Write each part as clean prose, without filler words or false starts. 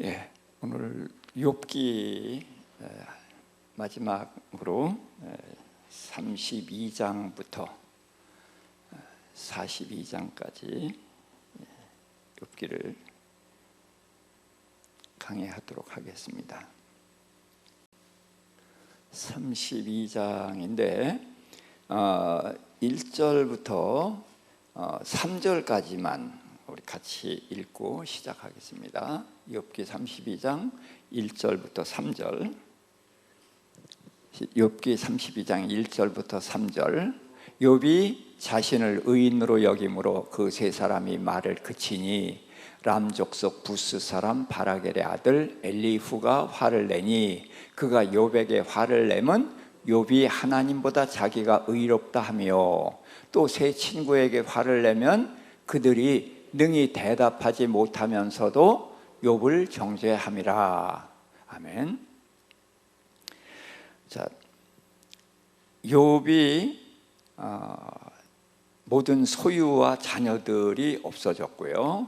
예, 오늘 욥기 마지막으로 32장부터 42장까지 욥기를 강의하도록 하겠습니다. 32장인데 1절부터 3절까지만 우리 같이 읽고 시작하겠습니다. 욥기 32장 1절부터 3절. 욥기 32장 1절부터 3절. 욥이 자신을 의인으로 여김으로 그 세 사람이 말을 그치니 람 족속 부스 사람 바라겔의 아들 엘리후가 화를 내니 그가 욥에게 화를 내면 욥이 하나님보다 자기가 의롭다 하며 또 세 친구에게 화를 내면 그들이 능히 대답하지 못하면서도 욥을 정죄함이라. 아멘. 자, 욥이 모든 소유와 자녀들이 없어졌고요.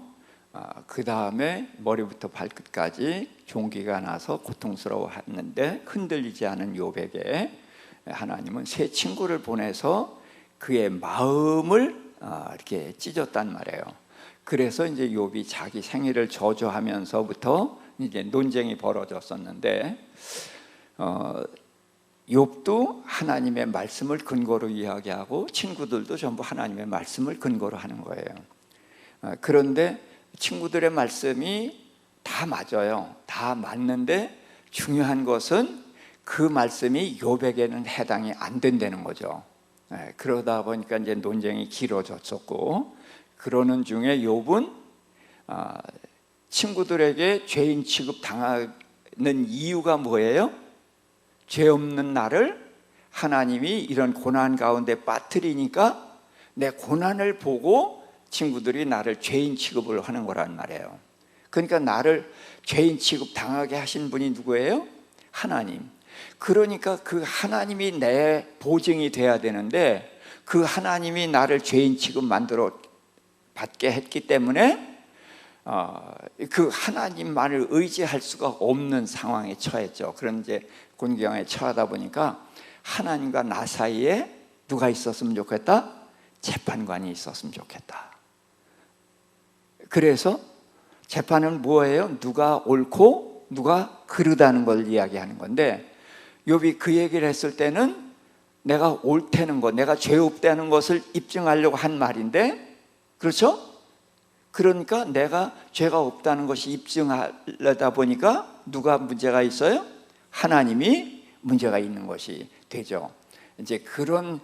그 다음에 머리부터 발끝까지 종기가 나서 고통스러워했는데 흔들리지 않은 욥에게 하나님은 세 친구를 보내서 그의 마음을 이렇게 찢었단 말이에요. 그래서 이제 욥이 자기 생일을 저주하면서부터 이제 논쟁이 벌어졌었는데, 욥도 하나님의 말씀을 근거로 이야기하고 친구들도 전부 하나님의 말씀을 근거로 하는 거예요. 그런데 친구들의 말씀이 다 맞아요. 다 맞는데 중요한 것은 그 말씀이 욥에게는 해당이 안 된다는 거죠. 그러다 보니까 이제 논쟁이 길어졌었고, 그러는 중에 욥은 친구들에게 죄인 취급 당하는 이유가 뭐예요? 죄 없는 나를 하나님이 이런 고난 가운데 빠뜨리니까 내 고난을 보고 친구들이 나를 죄인 취급을 하는 거란 말이에요. 그러니까 나를 죄인 취급 당하게 하신 분이 누구예요? 하나님. 그러니까 그 하나님이 내 보증이 돼야 되는데 그 하나님이 나를 죄인 취급 만들어 받게 했기 때문에 그 하나님만을 의지할 수가 없는 상황에 처했죠. 그런 이제 곤경에 처하다 보니까 하나님과 나 사이에 누가 있었으면 좋겠다? 재판관이 있었으면 좋겠다. 그래서 재판은 뭐예요? 누가 옳고 누가 그르다는 걸 이야기하는 건데, 욥이 그 얘기를 했을 때는 내가 옳다는 것, 내가 죄 없다는 것을 입증하려고 한 말인데, 그렇죠? 그러니까 내가 죄가 없다는 것이 입증하려다 보니까 누가 문제가 있어요? 하나님이 문제가 있는 것이 되죠. 이제 그런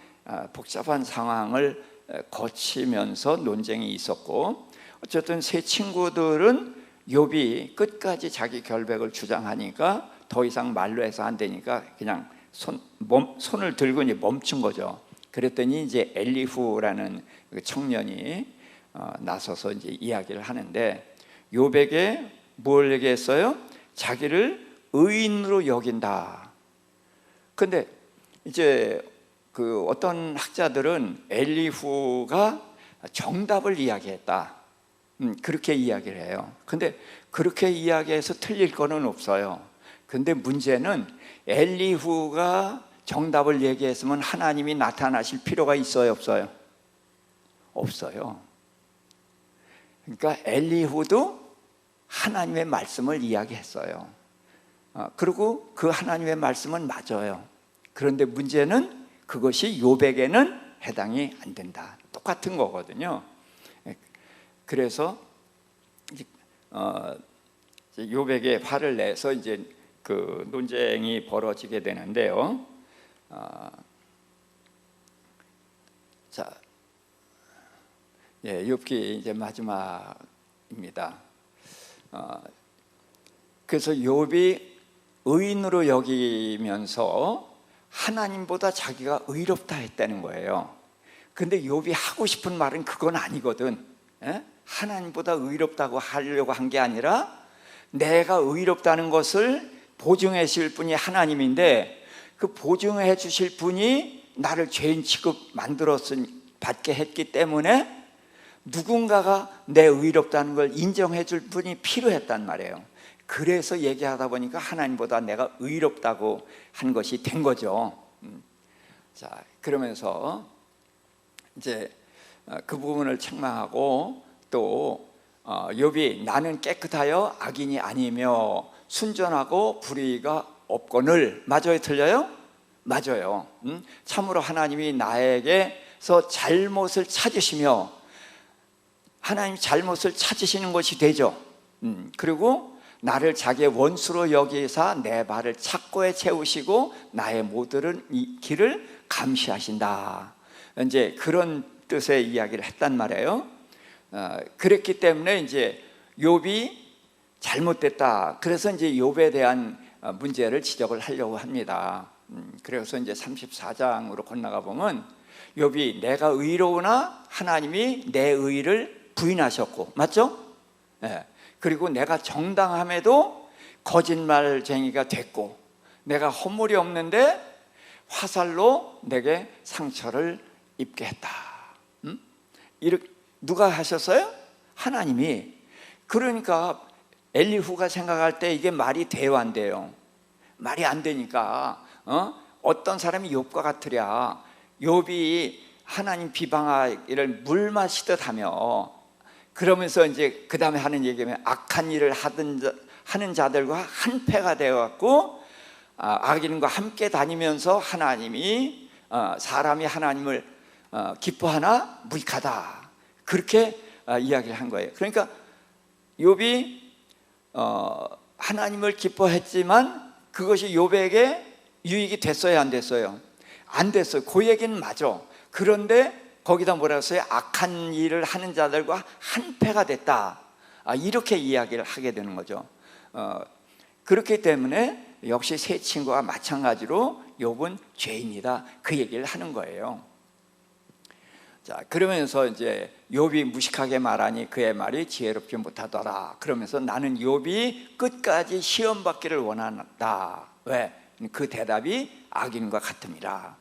복잡한 상황을 거치면서 논쟁이 있었고, 어쨌든 세 친구들은 욥이 끝까지 자기 결백을 주장하니까 더 이상 말로 해서 안 되니까 그냥 손을 들고 이제 멈춘 거죠. 그랬더니 이제 엘리후라는 청년이 나서서 이제 이야기를 하는데, 욥에게 뭘 얘기했어요? 자기를 의인으로 여긴다. 근데 이제 그 어떤 학자들은 엘리후가 정답을 이야기했다, 그렇게 이야기를 해요. 근데 그렇게 이야기해서 틀릴 거는 없어요. 근데 문제는 엘리후가 정답을 얘기했으면 하나님이 나타나실 필요가 있어요, 없어요? 없어요. 그러니까 엘리후도 하나님의 말씀을 이야기했어요. 그리고 그 하나님의 말씀은 맞아요. 그런데 문제는 그것이 욥에게는 해당이 안 된다. 똑같은 거거든요. 그래서 욥에게 화를 내서 이제 그 논쟁이 벌어지게 되는데요. 자, 욥기 이제 마지막입니다. 그래서 욥이 의인으로 여기면서 하나님보다 자기가 의롭다 했다는 거예요. 근데 욥이 하고 싶은 말은 그건 아니거든. 하나님보다 의롭다고 하려고 한 게 아니라 내가 의롭다는 것을 보증해 주실 분이 하나님인데, 그 보증해 주실 분이 나를 죄인 취급 받게 했기 때문에 누군가가 내 의롭다는 걸 인정해 줄 분이 필요했단 말이에요. 그래서 얘기하다 보니까 하나님보다 내가 의롭다고 한 것이 된 거죠. 자, 그러면서 이제 그 부분을 책망하고 또 욥이 나는 깨끗하여 악인이 아니며 순전하고 불의가 없거늘. 맞아요, 틀려요? 맞아요. 참으로 하나님이 나에게서 잘못을 찾으시며, 하나님이 잘못을 찾으시는 것이 되죠. 그리고 나를 자기의 원수로 여기사 내 발을 착고에 채우시고 나의 모든 길을 감시하신다. 이제 그런 뜻의 이야기를 했단 말이에요. 그랬기 때문에 이제 욥이 잘못됐다. 그래서 이제 욥에 대한 문제를 지적을 하려고 합니다. 그래서 이제 34장으로 건너가 보면 욥이 내가 의로우나 하나님이 내 의를 부인하셨고, 맞죠? 네. 그리고 내가 정당함에도 거짓말쟁이가 됐고, 내가 허물이 없는데 화살로 내게 상처를 입게 했다. 이렇게 누가 하셨어요? 하나님이. 그러니까 엘리후가 생각할 때 이게 말이 돼요, 안 돼요? 말이 안 되니까 어떤 사람이 욥과 같으랴. 욥이 하나님 비방하기를 물 마시듯 하며, 그러면서 이제 그 다음에 하는 얘기면 악한 일을 하는 자들과 한패가 되어갖고 악인과 함께 다니면서 하나님이 사람이 하나님을 기뻐하나 무익하다. 그렇게 이야기를 한 거예요. 그러니까 욥이 하나님을 기뻐했지만 그것이 욥에게 유익이 됐어요, 안 됐어요? 안 됐어요. 그 얘기는 맞아. 그런데 거기다 뭐라고 했어요? 악한 일을 하는 자들과 한패가 됐다. 이렇게 이야기를 하게 되는 거죠. 그렇기 때문에 역시 세 친구와 마찬가지로 욥은 죄인이다. 그 얘기를 하는 거예요. 자, 그러면서 이제 욥이 무식하게 말하니 그의 말이 지혜롭지 못하더라. 그러면서 나는 욥이 끝까지 시험 받기를 원한다. 왜? 그 대답이 악인과 같음이라.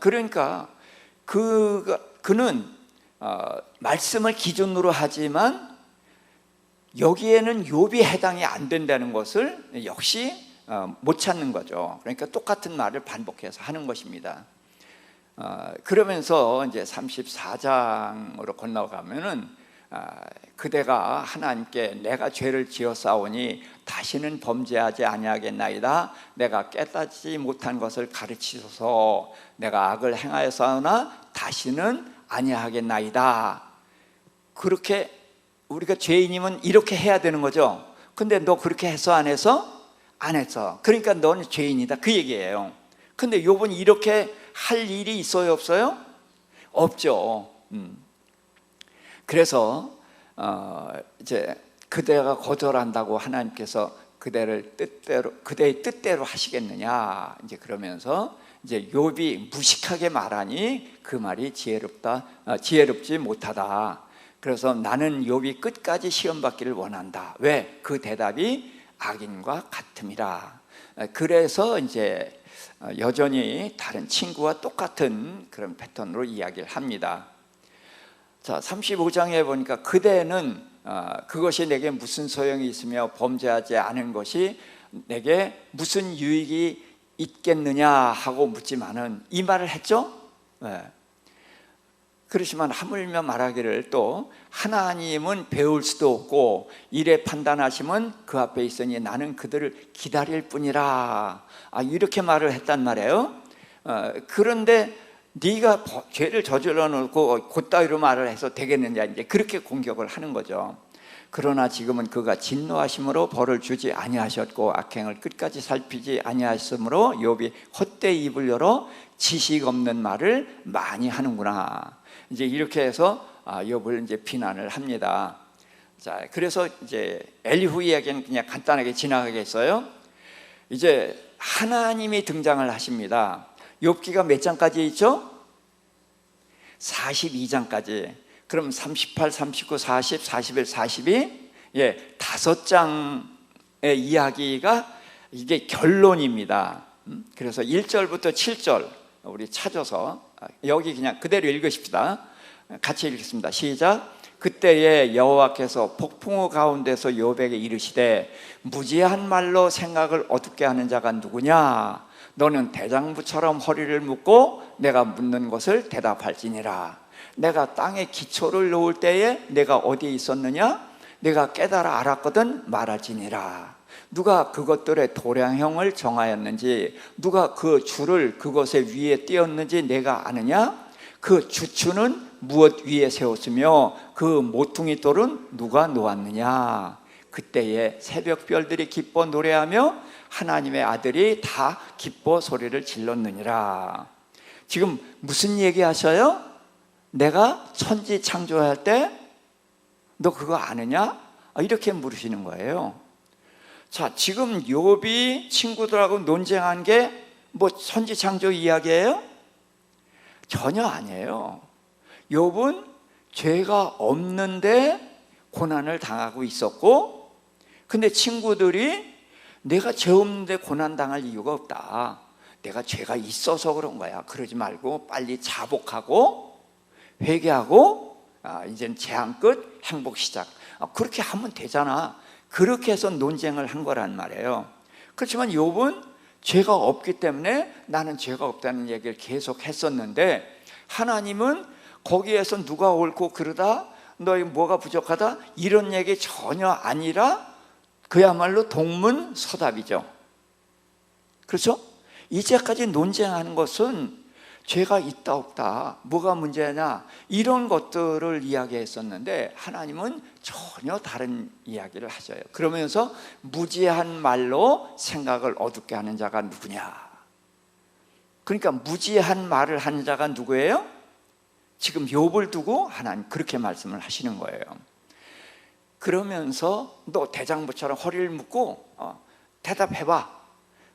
그러니까 그는 말씀을 기준으로 하지만 여기에는 욥이 해당이 안 된다는 것을 역시 못 찾는 거죠. 그러니까 똑같은 말을 반복해서 하는 것입니다. 그러면서 이제 34장으로 건너가면은 그대가 하나님께 내가 죄를 지었사오니 다시는 범죄하지 아니하겠나이다. 내가 깨닫지 못한 것을 가르치소서. 내가 악을 행하였사오나 다시는 아니하겠나이다. 그렇게 우리가 죄인이면 이렇게 해야 되는 거죠. 근데 너 그렇게 했어, 안 했어? 안 했어. 그러니까 넌 죄인이다, 그 얘기예요. 근데 욥은 이렇게 할 일이 있어요, 없어요? 없죠. 그래서 이제 그대가 거절한다고 하나님께서 그대의 뜻대로 하시겠느냐, 이제 그러면서 이제 욥이 무식하게 말하니 그 말이 지혜롭지 못하다. 그래서 나는 욥이 끝까지 시험 받기를 원한다. 왜? 그 대답이 악인과 같음이라. 그래서 이제 여전히 다른 친구와 똑같은 그런 패턴으로 이야기를 합니다. 자, 35장에 보니까 그대는 그것이 내게 무슨 소용이 있으며 범죄하지 않은 것이 내게 무슨 유익이 있겠느냐 하고 묻지만은 이 말을 했죠. 네. 그렇지만 하물며 말하기를 또 하나님은 배울 수도 없고 이래 판단하시면 그 앞에 있으니 나는 그들을 기다릴 뿐이라. 이렇게 말을 했단 말이에요. 그런데 네가 죄를 저질러 놓고 곧다이로 말을 해서 되겠느냐, 이제 그렇게 공격을 하는 거죠. 그러나 지금은 그가 진노하심으로 벌을 주지 아니하셨고 악행을 끝까지 살피지 아니하셨으므로 욥이 헛되이 입을 열어 지식 없는 말을 많이 하는구나. 이제 이렇게 해서 욥을 이제 비난을 합니다. 자, 그래서 이제 엘리후 이야기는 그냥 간단하게 지나가겠어요. 이제 하나님이 등장을 하십니다. 욥기가 몇 장까지 있죠? 42장까지. 그럼 38, 39, 40, 41, 42, 5장의 이야기가 이게 결론입니다. 그래서 1절부터 7절 우리 찾아서 여기 그냥 그대로 읽으십시다. 같이 읽겠습니다. 시작. 그때에 여호와께서 폭풍우 가운데서 욥에게 이르시되 무지한 말로 생각을 어둡게 하는 자가 누구냐? 너는 대장부처럼 허리를 묶고 내가 묻는 것을 대답할지니라. 내가 땅에 기초를 놓을 때에 내가 어디에 있었느냐? 내가 깨달아 알았거든 말할지니라. 누가 그것들의 도량형을 정하였는지, 누가 그 줄을 그것의 위에 띄었는지 내가 아느냐? 그 주추는 무엇 위에 세웠으며 그 모퉁이 돌은 누가 놓았느냐? 그때에 새벽별들이 기뻐 노래하며 하나님의 아들이 다 기뻐 소리를 질렀느니라. 지금 무슨 얘기 하셔요? 내가 천지 창조할 때 너 그거 아느냐? 이렇게 물으시는 거예요. 자, 지금 욥이 친구들하고 논쟁한 게 뭐 천지 창조 이야기예요? 전혀 아니에요. 욥은 죄가 없는데 고난을 당하고 있었고, 근데 친구들이 내가 죄 없는데 고난 당할 이유가 없다, 내가 죄가 있어서 그런 거야, 그러지 말고 빨리 자복하고 회개하고 이젠 재앙 끝, 행복 시작, 그렇게 하면 되잖아. 그렇게 해서 논쟁을 한 거란 말이에요. 그렇지만 욥은 죄가 없기 때문에 나는 죄가 없다는 얘기를 계속 했었는데, 하나님은 거기에서 누가 옳고 그러다, 너희 뭐가 부족하다, 이런 얘기 전혀 아니라 그야말로 동문서답이죠. 그렇죠? 이제까지 논쟁하는 것은 죄가 있다 없다, 뭐가 문제냐, 이런 것들을 이야기했었는데 하나님은 전혀 다른 이야기를 하셔요. 그러면서 무지한 말로 생각을 어둡게 하는 자가 누구냐. 그러니까 무지한 말을 하는 자가 누구예요? 지금 욥을 두고 하나님 그렇게 말씀을 하시는 거예요. 그러면서 너 대장부처럼 허리를 묶고 대답해봐.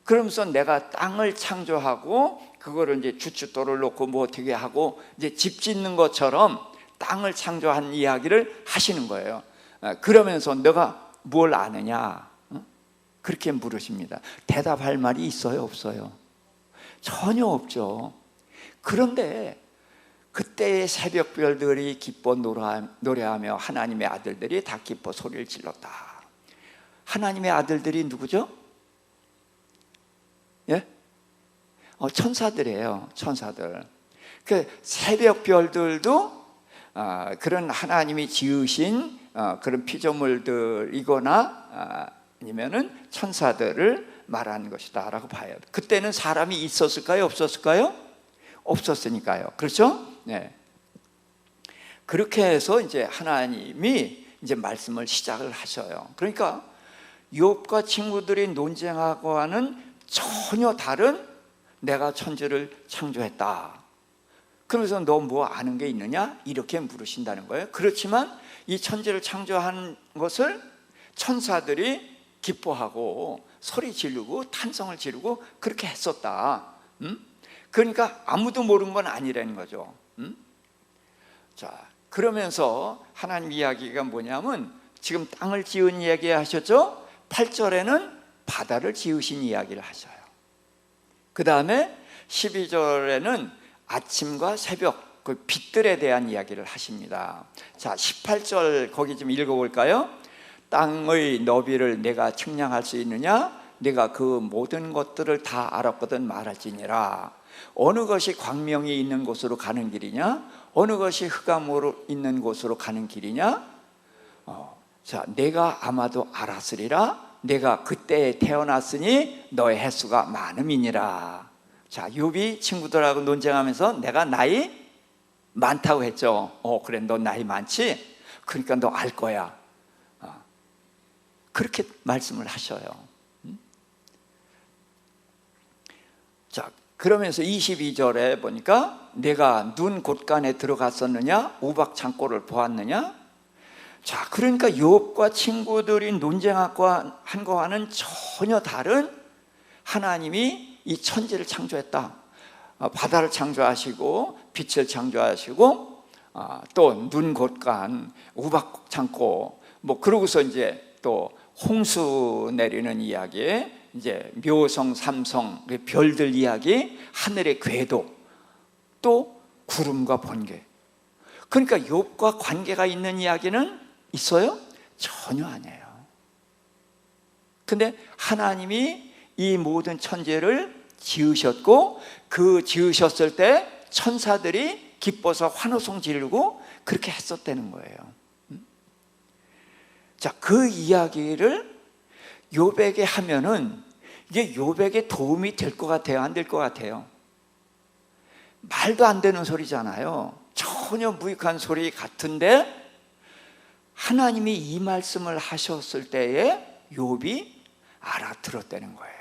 그러면서 내가 땅을 창조하고 그거를 이제 주춧돌을 놓고 뭐 어떻게 하고 이제 집 짓는 것처럼 땅을 창조한 이야기를 하시는 거예요. 그러면서 너가 뭘 아느냐? 그렇게 물으십니다. 대답할 말이 있어요, 없어요? 전혀 없죠. 그런데 그때의 새벽별들이 기뻐 노래하며 하나님의 아들들이 다 기뻐 소리를 질렀다. 하나님의 아들들이 누구죠? 예? 천사들이에요. 천사들. 그 새벽별들도 그런 하나님이 지으신 그런 피조물들이거나 아니면은 천사들을 말하는 것이다라고 봐요. 그때는 사람이 있었을까요? 없었을까요? 없었으니까요. 그렇죠? 네. 그렇게 해서 이제 하나님이 이제 말씀을 시작을 하셔요. 그러니까 욥과 친구들이 논쟁하고 하는 전혀 다른 내가 천지를 창조했다. 그러면서 너 뭐 아는 게 있느냐? 이렇게 물으신다는 거예요. 그렇지만 이 천지를 창조한 것을 천사들이 기뻐하고 소리 지르고 탄성을 지르고 그렇게 했었다. 그러니까 아무도 모르는 건 아니라는 거죠. 자, 그러면서 하나님 이야기가 뭐냐면 지금 땅을 지은 이야기 하셨죠? 8절에는 바다를 지으신 이야기를 하셔요. 그 다음에 12절에는 아침과 새벽, 그 빛들에 대한 이야기를 하십니다. 자, 18절 거기 좀 읽어볼까요? 땅의 너비를 내가 측량할 수 있느냐? 내가 그 모든 것들을 다 알았거든 말할지니라. 어느 것이 광명이 있는 곳으로 가는 길이냐? 어느 것이 흑암으로 있는 곳으로 가는 길이냐? 자, 내가 아마도 알았으리라. 내가 그때에 태어났으니 너의 횟수가 많음이니라. 자, 욥이 친구들하고 논쟁하면서 내가 나이 많다고 했죠. 그래, 너 나이 많지? 그러니까 너 알 거야. 그렇게 말씀을 하셔요. 자, 그러면서 22절에 보니까 내가 눈 곳간에 들어갔었느냐? 우박 창고를 보았느냐? 자, 그러니까 욥과 친구들이 논쟁하고 한 거와는 전혀 다른 하나님이 이 천지를 창조했다. 바다를 창조하시고 빛을 창조하시고 또 눈 곳간, 우박 창고, 뭐 그러고서 이제 또 홍수 내리는 이야기, 이제 묘성, 삼성, 별들 이야기, 하늘의 궤도, 또 구름과 번개. 그러니까 욥과 관계가 있는 이야기는 있어요? 전혀 아니에요. 근데 하나님이 이 모든 천지를 지으셨고, 그 지으셨을 때 천사들이 기뻐서 환호성 지르고 그렇게 했었다는 거예요. 자, 그 이야기를 욥에게 하면은 이게 욥에게 도움이 될 것 같아요? 안 될 것 같아요? 말도 안 되는 소리잖아요. 전혀 무익한 소리 같은데 하나님이 이 말씀을 하셨을 때에 욥이 알아들었다는 거예요.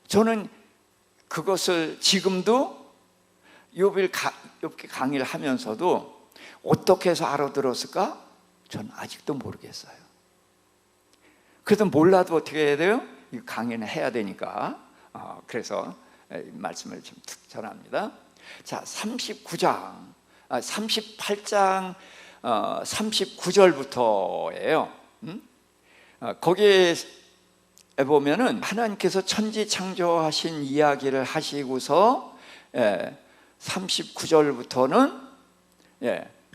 저는 그것을 지금도 욥기 강의를 하면서도 어떻게 해서 알아들었을까? 전 아직도 모르겠어요. 그래도 몰라도 어떻게 해야 돼요? 이 강의는 해야 되니까. 그래서 말씀을 좀 전합니다. 자, 38장 39절부터예요. 거기에 보면은 하나님께서 천지 창조하신 이야기를 하시고서 39절부터는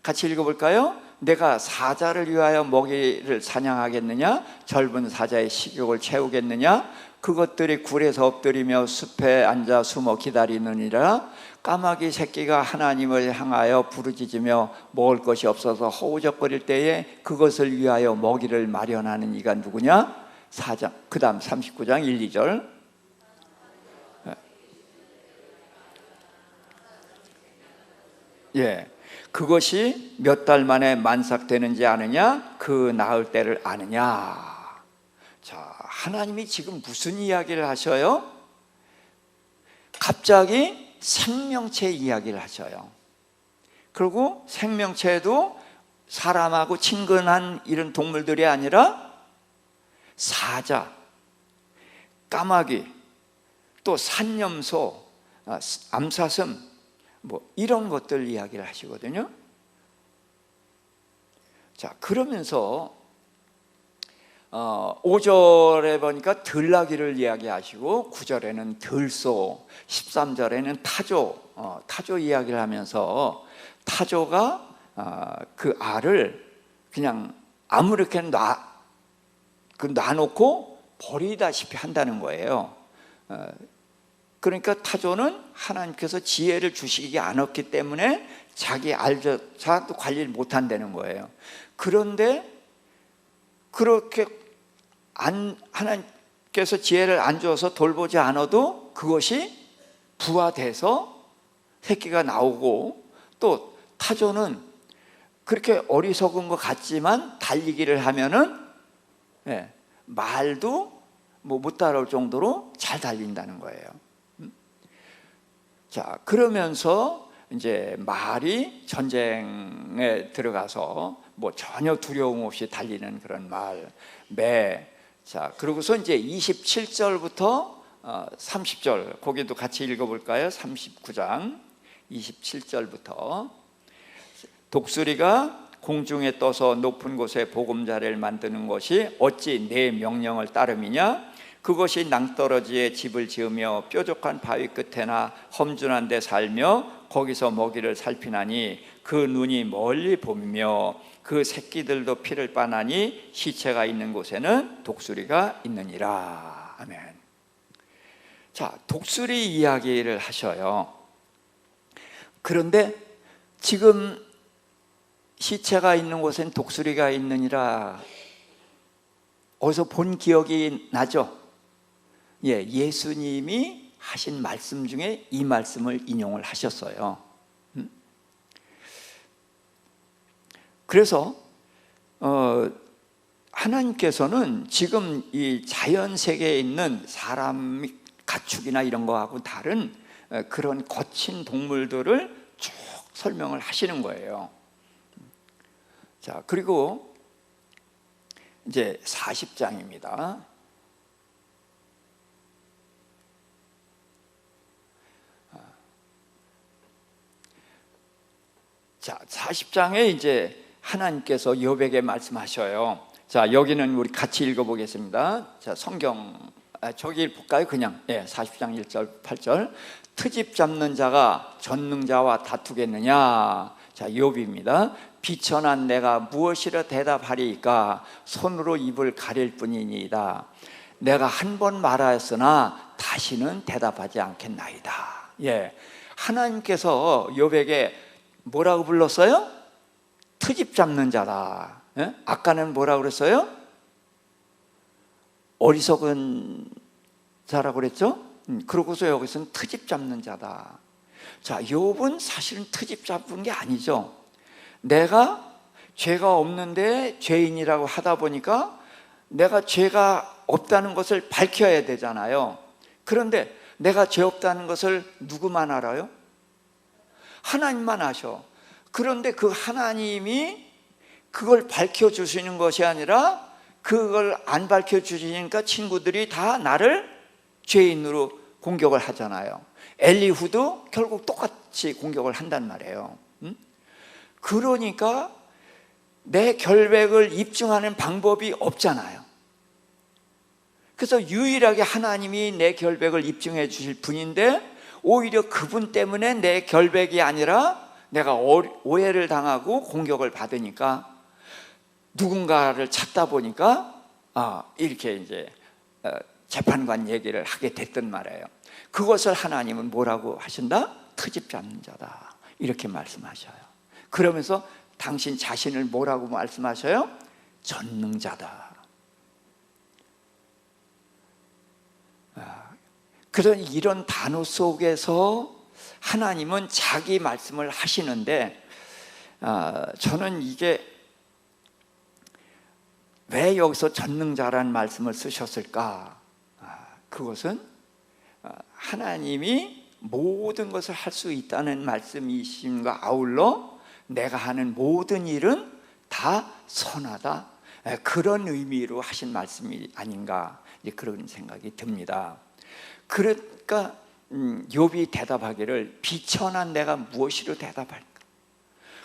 같이 읽어볼까요? 내가 사자를 위하여 먹이를 사냥하겠느냐? 젊은 사자의 식욕을 채우겠느냐? 그것들이 굴에서 엎드리며 숲에 앉아 숨어 기다리느니라. 까마귀 새끼가 하나님을 향하여 부르짖으며 먹을 것이 없어서 허우적거릴 때에 그것을 위하여 먹이를 마련하는 이가 누구냐? 사자. 그 다음 39장 1, 2절. 그것이 몇 달 만에 만삭되는지 아느냐? 그 나을 때를 아느냐? 자, 하나님이 지금 무슨 이야기를 하셔요? 갑자기 생명체 이야기를 하셔요. 그리고 생명체도 사람하고 친근한 이런 동물들이 아니라 사자, 까마귀, 또 산염소, 암사슴, 뭐 이런 것들 이야기를 하시거든요. 자, 그러면서 5절에 보니까 들나귀를 이야기하시고 9절에는 들소, 13절에는 타조, 타조 이야기를 하면서 타조가 그 알을 그냥 아무렇게 놔놓고 버리다시피 한다는 거예요. 그러니까 타조는 하나님께서 지혜를 주시지 않았기 때문에 자기 알조차도 관리를 못한다는 거예요. 그런데 그렇게 하나님께서 지혜를 안 줘서 돌보지 않아도 그것이 부화돼서 새끼가 나오고, 또 타조는 그렇게 어리석은 것 같지만 달리기를 하면은 말도 못 따라올 정도로 잘 달린다는 거예요. 자, 그러면서 이제 말이 전쟁에 들어가서 뭐 전혀 두려움 없이 달리는 그런 말, 매. 자, 그러고서 이제 27절부터 30절, 거기도 같이 읽어볼까요? 39장 27절부터. 독수리가 공중에 떠서 높은 곳에 보금자리를 만드는 것이 어찌 내 명령을 따름이냐? 그것이 낭떠러지에 집을 지으며 뾰족한 바위 끝에나 험준한 데 살며 거기서 먹이를 살피나니 그 눈이 멀리 보며 그 새끼들도 피를 빠나니 시체가 있는 곳에는 독수리가 있느니라. 아멘. 자, 독수리 이야기를 하셔요. 그런데 지금 시체가 있는 곳엔 독수리가 있느니라, 어디서 본 기억이 나죠? 예수님이 하신 말씀 중에 이 말씀을 인용을 하셨어요. 그래서 하나님께서는 지금 이 자연 세계에 있는 사람 가축이나 이런 거하고 다른 그런 거친 동물들을 쭉 설명을 하시는 거예요. 자, 그리고 이제 40장입니다. 자, 40장에 이제 하나님께서 욥에게 말씀하셔요. 자, 여기는 우리 같이 읽어보겠습니다. 자, 성경 저기 볼까요? 그냥 40장 1절 8절. 트집 잡는 자가 전능자와 다투겠느냐? 자, 욥입니다. 비천한 내가 무엇이라 대답하리이까? 손으로 입을 가릴 뿐이니이다. 내가 한 번 말하였으나 다시는 대답하지 않겠나이다. 예, 하나님께서 욥에게 뭐라고 불렀어요? 트집 잡는 자다. 예? 아까는 뭐라고 그랬어요? 어리석은 자라고 그랬죠? 그러고서 여기서는 트집 잡는 자다. 자, 욥은 사실은 트집 잡은 게 아니죠. 내가 죄가 없는데 죄인이라고 하다 보니까 내가 죄가 없다는 것을 밝혀야 되잖아요. 그런데 내가 죄 없다는 것을 누구만 알아요? 하나님만 아셔. 그런데 그 하나님이 그걸 밝혀주시는 것이 아니라 그걸 안 밝혀주시니까 친구들이 다 나를 죄인으로 공격을 하잖아요. 엘리후도 결국 똑같이 공격을 한단 말이에요. 그러니까 내 결백을 입증하는 방법이 없잖아요. 그래서 유일하게 하나님이 내 결백을 입증해 주실 분인데 오히려 그분 때문에 내 결백이 아니라 내가 오해를 당하고 공격을 받으니까 누군가를 찾다 보니까 이렇게 이제 재판관 얘기를 하게 됐단 말이에요. 그것을 하나님은 뭐라고 하신다? 트집 잡는 자다, 이렇게 말씀하셔요. 그러면서 당신 자신을 뭐라고 말씀하셔요? 전능자다. 그런 이런 단어 속에서 하나님은 자기 말씀을 하시는데 저는 이게 왜 여기서 전능자라는 말씀을 쓰셨을까? 그것은 하나님이 모든 것을 할 수 있다는 말씀이심과 아울러 내가 하는 모든 일은 다 선하다, 그런 의미로 하신 말씀이 아닌가, 그런 생각이 듭니다. 그러니까 욥이 대답하기를 비천한 내가 무엇이로 대답할까?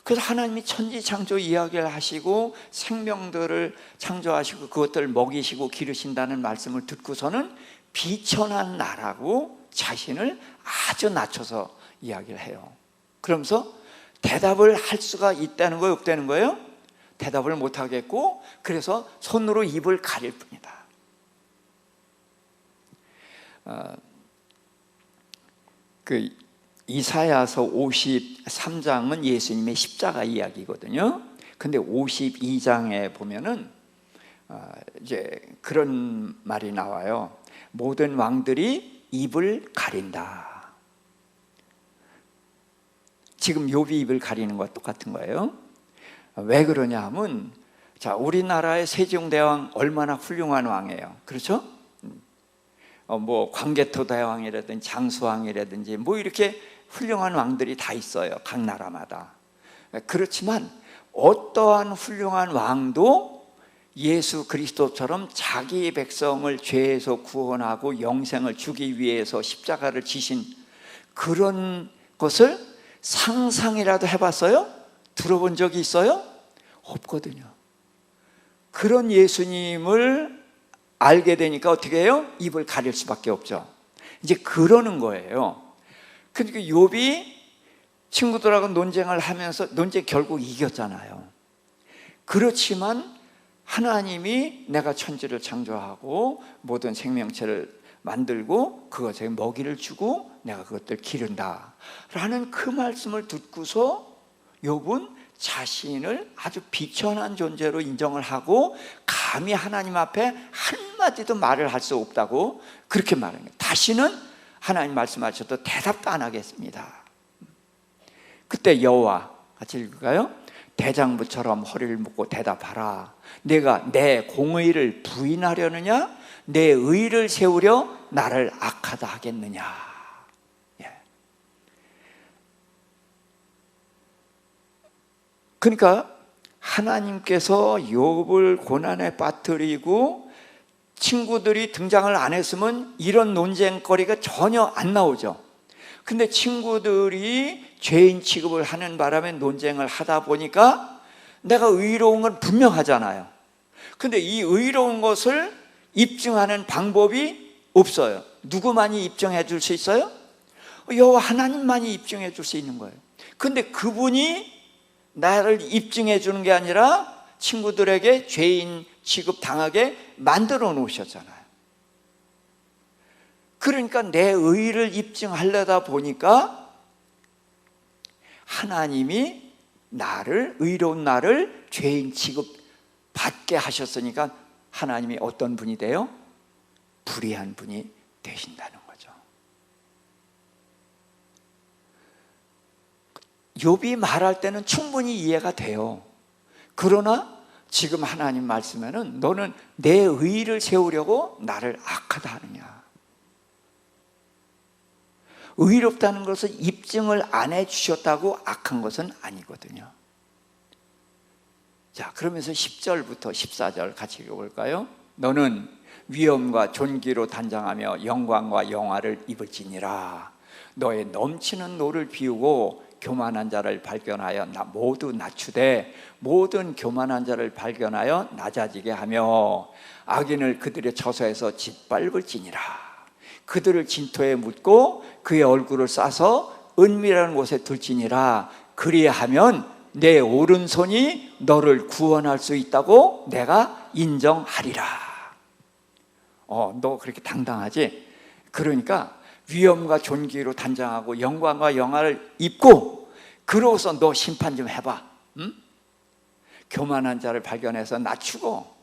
그래서 하나님이 천지창조 이야기를 하시고 생명들을 창조하시고 그것들을 먹이시고 기르신다는 말씀을 듣고서는 비천한 나라고 자신을 아주 낮춰서 이야기를 해요. 그러면서 대답을 할 수가 있다는 거예요, 없다는 거예요? 대답을 못 하겠고 그래서 손으로 입을 가릴 뿐이다. 그 이사야서 53장은 예수님의 십자가 이야기거든요. 근데 52장에 보면은 이제 그런 말이 나와요. 모든 왕들이 입을 가린다. 지금 욥이 입을 가리는 것과 똑같은 거예요. 왜 그러냐 하면, 자, 우리나라의 세종대왕 얼마나 훌륭한 왕이에요. 그렇죠? 뭐 광개토 대왕이라든지 장수왕이라든지 뭐 이렇게 훌륭한 왕들이 다 있어요, 각 나라마다. 그렇지만 어떠한 훌륭한 왕도 예수 그리스도처럼 자기 백성을 죄에서 구원하고 영생을 주기 위해서 십자가를 지신 그런 것을 상상이라도 해봤어요? 들어본 적이 있어요? 없거든요. 그런 예수님을 알게 되니까 어떻게 해요? 입을 가릴 수밖에 없죠. 이제 그러는 거예요. 그러니까 욥이 친구들하고 논쟁을 하면서 논쟁 결국 이겼잖아요. 그렇지만 하나님이 내가 천지를 창조하고 모든 생명체를 만들고 그것에 먹이를 주고 내가 그것들 기른다 라는 그 말씀을 듣고서 욥은 자신을 아주 비천한 존재로 인정을 하고 감히 하나님 앞에 한마디도 말을 할 수 없다고 그렇게 말하는 거예요. 다시는 하나님 말씀하셔도 대답도 안 하겠습니다. 그때 여호와 같이 읽을까요? 대장부처럼 허리를 묶고 대답하라. 내가 내 공의를 부인하려느냐? 내 의를 세우려 나를 악하다 하겠느냐? 그러니까 하나님께서 욥을 고난에 빠뜨리고 친구들이 등장을 안 했으면 이런 논쟁거리가 전혀 안 나오죠. 근데 친구들이 죄인 취급을 하는 바람에 논쟁을 하다 보니까 내가 의로운 건 분명하잖아요. 근데 이 의로운 것을 입증하는 방법이 없어요. 누구만이 입증해 줄 수 있어요? 여호와 하나님만이 입증해 줄 수 있는 거예요. 근데 그분이 나를 입증해 주는 게 아니라 친구들에게 죄인 취급당하게 만들어 놓으셨잖아요. 그러니까 내 의를 입증하려다 보니까 하나님이 나를, 의로운 나를 죄인 취급받게 하셨으니까 하나님이 어떤 분이 돼요? 불의한 분이 되신다는 거죠. 욥이 말할 때는 충분히 이해가 돼요. 그러나 지금 하나님 말씀에는 너는 내 의를 세우려고 나를 악하다 하느냐. 의롭다는 것을 입증을 안 해주셨다고 악한 것은 아니거든요. 자, 그러면서 10절부터 14절 같이 읽어볼까요? 너는 위엄과 존귀로 단장하며 영광과 영화를 입을지니라. 너의 넘치는 노를 비우고 교만한 자를 발견하여 모두 낮추되 모든 교만한 자를 발견하여 낮아지게 하며 악인을 그들의 처소에서 짓밟을지니라. 그들을 진토에 묻고 그의 얼굴을 싸서 은밀한 곳에 둘지니라. 그리하면 내 오른손이 너를 구원할 수 있다고 내가 인정하리라. 너 그렇게 당당하지? 그러니까 위엄과 존귀로 단장하고 영광과 영화를 입고 그러고서 너 심판 좀 해봐. 응? 교만한 자를 발견해서 낮추고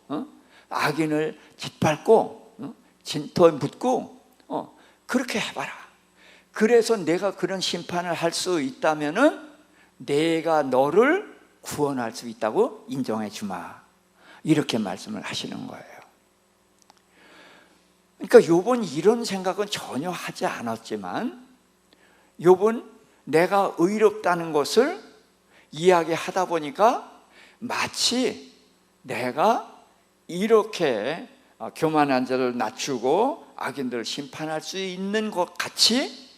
악인을 짓밟고 진토에 묻고 그렇게 해봐라. 그래서 내가 그런 심판을 할 수 있다면은 내가 너를 구원할 수 있다고 인정해 주마. 이렇게 말씀을 하시는 거예요. 그러니까 욥은 이런 생각은 전혀 하지 않았지만 욥은 내가 의롭다는 것을 이야기하다 보니까 마치 내가 이렇게 교만한 자를 낮추고 악인들을 심판할 수 있는 것 같이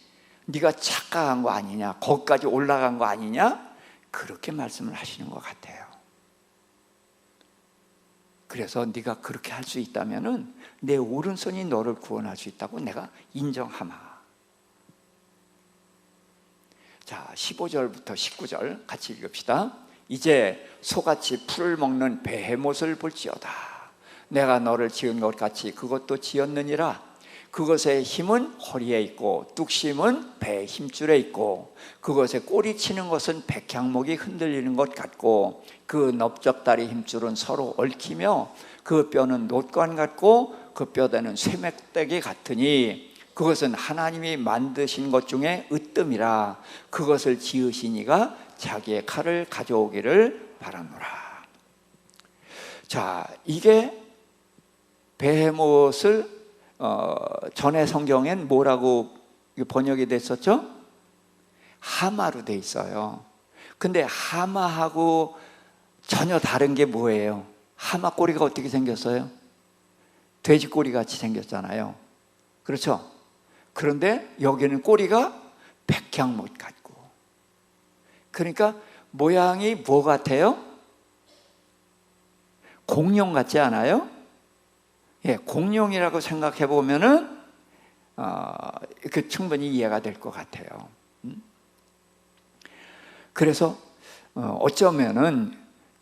네가 착각한 거 아니냐, 거기까지 올라간 거 아니냐, 그렇게 말씀을 하시는 것 같아요. 그래서 네가 그렇게 할 수 있다면은 내 오른손이 너를 구원할 수 있다고 내가 인정하마. 자, 15절부터 19절 같이 읽읍시다. 이제 소같이 풀을 먹는 베헤못을 볼지어다. 내가 너를 지은 것 같이 그것도 지었느니라. 그것의 힘은 허리에 있고 뚝심은 배의 힘줄에 있고 그것의 꼬리 치는 것은 백향목이 흔들리는 것 같고 그 넓적다리 힘줄은 서로 얽히며 그 뼈는 놋관 같고 그 뼈대는 쇠맥대기 같으니 그것은 하나님이 만드신 것 중에 으뜸이라. 그것을 지으신 이가 자기의 칼을 가져오기를 바라노라. 자, 이게 베헤못을 전에 성경엔 뭐라고 번역이 됐었죠? 하마로 돼 있어요. 근데 하마하고 전혀 다른 게 뭐예요? 하마 꼬리가 어떻게 생겼어요? 돼지 꼬리 같이 생겼잖아요. 그렇죠? 그런데 여기는 꼬리가 백향못 같고, 그러니까 모양이 뭐 같아요? 공룡 같지 않아요? 예, 공룡이라고 생각해 보면은 그 충분히 이해가 될 것 같아요. 그래서 어쩌면은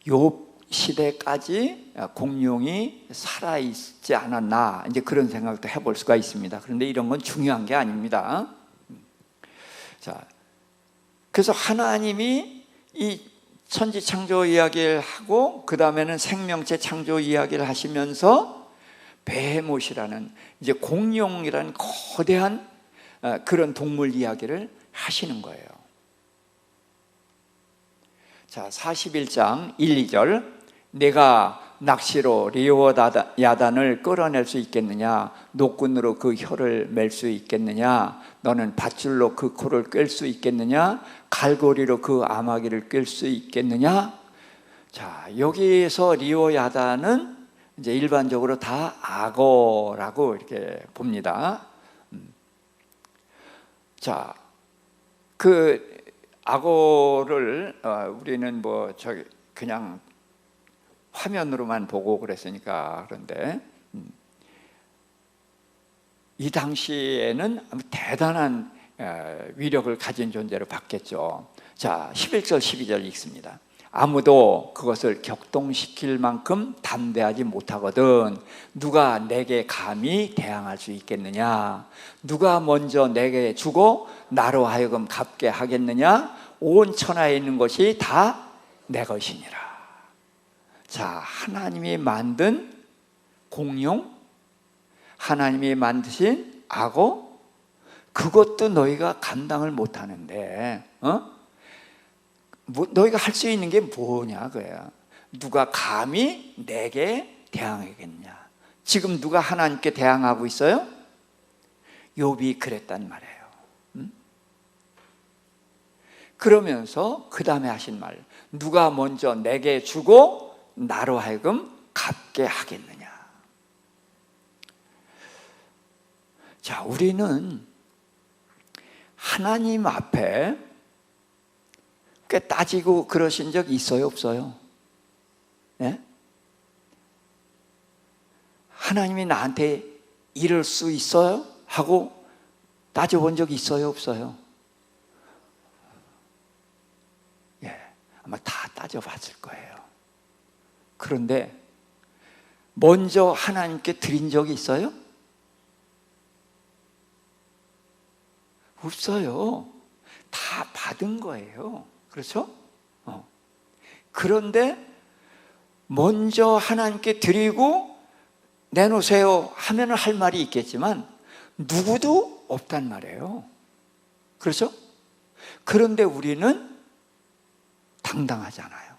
욥 시대까지 공룡이 살아있지 않았나, 이제 그런 생각도 해볼 수가 있습니다. 그런데 이런 건 중요한 게 아닙니다. 자, 그래서 하나님이 이 천지 창조 이야기를 하고 그 다음에는 생명체 창조 이야기를 하시면서 베헤못이라는 이제 공룡이라는 거대한 그런 동물 이야기를 하시는 거예요. 자, 41장 1, 2절. 내가 낚시로 리오야단을 끌어낼 수 있겠느냐? 노끈으로 그 혀를 맬 수 있겠느냐? 너는 밧줄로 그 코를 꿰 수 있겠느냐? 갈고리로 그 아마귀를 꿰 수 있겠느냐? 자, 여기에서 리오야단은 이제 일반적으로 다 악어라고 이렇게 봅니다. 자, 그 악어를 우리는 뭐 저기 그냥 화면으로만 보고 그랬으니까 그런데 이 당시에는 대단한 위력을 가진 존재로 바뀌었죠. 자, 11절 12절 읽습니다. 아무도 그것을 격동시킬 만큼 담대하지 못하거든 누가 내게 감히 대항할 수 있겠느냐? 누가 먼저 내게 주고 나로 하여금 갚게 하겠느냐? 온 천하에 있는 것이 다 내 것이니라. 자, 하나님이 만든 공룡, 하나님이 만드신 악어, 그것도 너희가 감당을 못하는데 너희가 할 수 있는 게 뭐냐 그거야. 누가 감히 내게 대항하겠냐? 지금 누가 하나님께 대항하고 있어요? 욥이 그랬단 말이에요. 그러면서 그 다음에 하신 말, 누가 먼저 내게 주고 나로 하여금 갚게 하겠느냐? 자, 우리는 하나님 앞에 따지고 그러신 적 있어요, 없어요? 네? 하나님이 나한테 이럴 수 있어요? 하고 따져본 적 있어요, 없어요? 예, 아마 다 따져봤을 거예요. 그런데 먼저 하나님께 드린 적이 있어요? 없어요. 다 받은 거예요. 그렇죠? 그런데 먼저 하나님께 드리고 내놓으세요 하면 할 말이 있겠지만 누구도 없단 말이에요. 그렇죠? 그런데 우리는 당당하잖아요.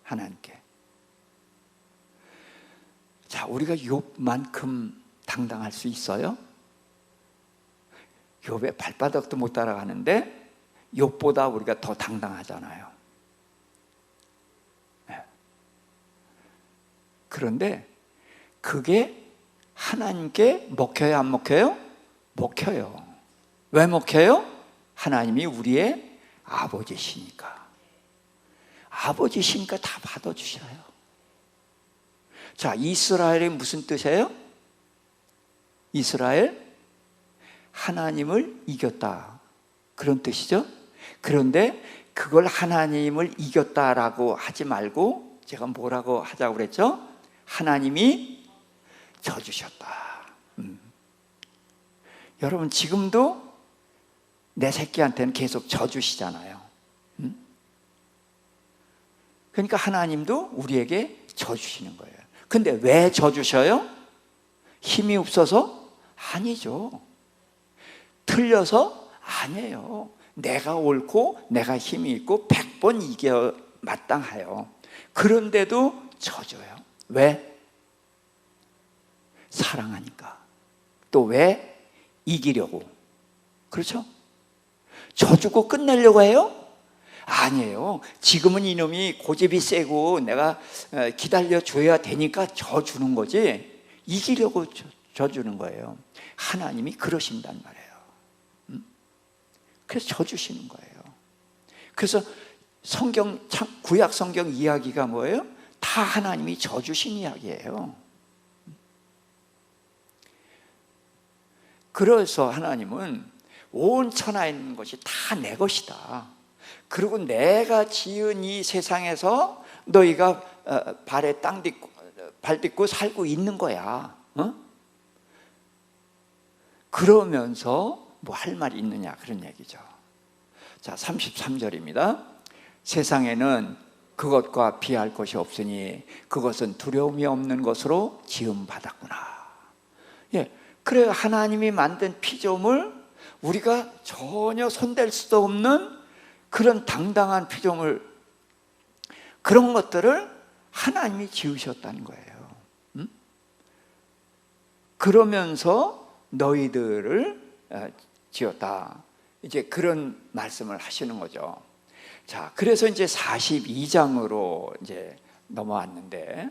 하나님께. 자, 우리가 욥만큼 당당할 수 있어요? 욥의 발바닥도 못 따라가는데 욥보다 우리가 더 당당하잖아요. 네. 그런데 그게 하나님께 먹혀요, 안 먹혀요? 먹혀요. 왜 먹혀요? 하나님이 우리의 아버지시니까. 아버지시니까 다 받아주셔요. 자, 이스라엘이 무슨 뜻이에요? 이스라엘? 하나님을 이겼다, 그런 뜻이죠. 그런데 그걸 하나님을 이겼다라고 하지 말고 제가 뭐라고 하자고 그랬죠? 하나님이 져주셨다. 여러분 지금도 내 새끼한테는 계속 져주시잖아요. 그러니까 하나님도 우리에게 져주시는 거예요. 근데 왜 져주셔요? 힘이 없어서? 아니죠. 틀려서? 아니에요. 내가 옳고 내가 힘이 있고 100번 이겨 마땅해요. 그런데도 져줘요. 왜? 사랑하니까. 또 왜? 이기려고. 그렇죠? 져주고 끝내려고 해요? 아니에요. 지금은 이놈이 고집이 세고 내가 기다려줘야 되니까 져주는 거지 이기려고 져주는 거예요. 하나님이 그러신단 말이에요. 그래서 져주시는 거예요. 그래서 성경, 구약 성경 이야기가 뭐예요? 다 하나님이 져주신 이야기예요. 그래서 하나님은 온 천하에 있는 것이 다 내 것이다. 그리고 내가 지은 이 세상에서 너희가 발에 발 딛고 살고 있는 거야. 그러면서 뭐 할 말이 있느냐 그런 얘기죠. 자, 33절입니다. 세상에는 그것과 비할 것이 없으니 그것은 두려움이 없는 것으로 지음받았구나. 예, 그래요. 하나님이 만든 피조물, 우리가 전혀 손댈 수도 없는 그런 당당한 피조물, 그런 것들을 하나님이 지으셨다는 거예요. 그러면서 너희들을 지었다. 이제 그런 말씀을 하시는 거죠. 자, 그래서 이제 42장으로 이제 넘어왔는데,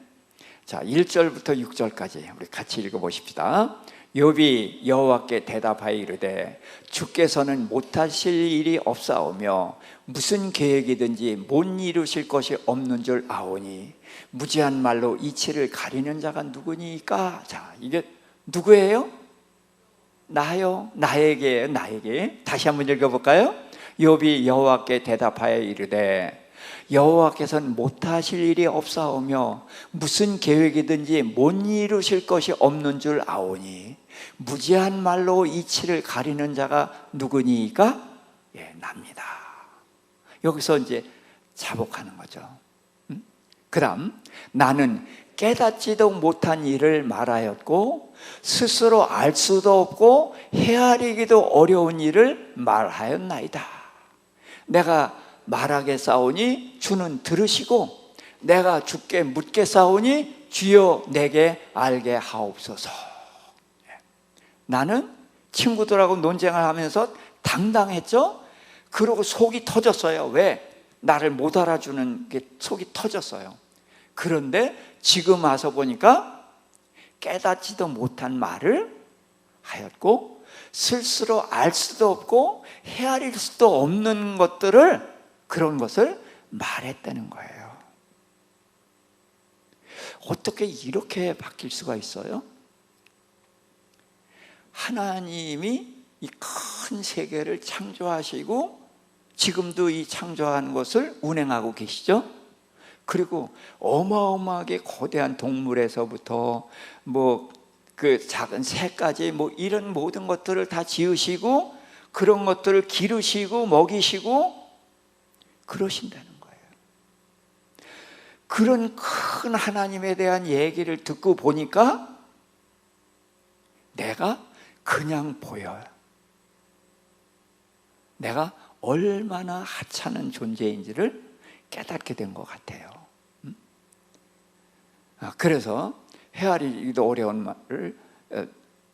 자, 1절부터 6절까지 우리 같이 읽어보십시다. 욥이 여호와께 대답하여 이르되 주께서는 못하실 일이 없사오며 무슨 계획이든지 못 이루실 것이 없는 줄 아오니 무지한 말로 이치를 가리는 자가 누구니까? 자, 이게 누구예요? 나요? 나에게. 다시 한번 읽어볼까요? 욥이 여호와께 대답하여 이르되 여호와께서는 못하실 일이 없사오며 무슨 계획이든지 못 이루실 것이 없는 줄 아오니 무지한 말로 이치를 가리는 자가 누구니까? 예, 납니다. 여기서 이제 자복하는 거죠. 그 다음, 나는 깨닫지도 못한 일을 말하였고 스스로 알 수도 없고 헤아리기도 어려운 일을 말하였나이다. 내가 말하겠사오니 주는 들으시고 내가 주께 묻겠사오니 주여 내게 알게 하옵소서. 나는 친구들하고 논쟁을 하면서 당당했죠. 그러고 속이 터졌어요. 왜? 나를 못 알아주는 게 속이 터졌어요. 그런데 지금 와서 보니까 깨닫지도 못한 말을 하였고 스스로 알 수도 없고 헤아릴 수도 없는 것들을, 그런 것을 말했다는 거예요. 어떻게 이렇게 바뀔 수가 있어요? 하나님이 이 큰 세계를 창조하시고 지금도 이 창조한 것을 운행하고 계시죠. 그리고 어마어마하게 거대한 동물에서부터 그 작은 새까지 이런 모든 것들을 다 지으시고 그런 것들을 기르시고 먹이시고 그러신다는 거예요. 그런 큰 하나님에 대한 얘기를 듣고 보니까 내가 그냥 보여요. 내가 얼마나 하찮은 존재인지를 깨닫게 된 것 같아요. 그래서 헤아리기도 어려운 말을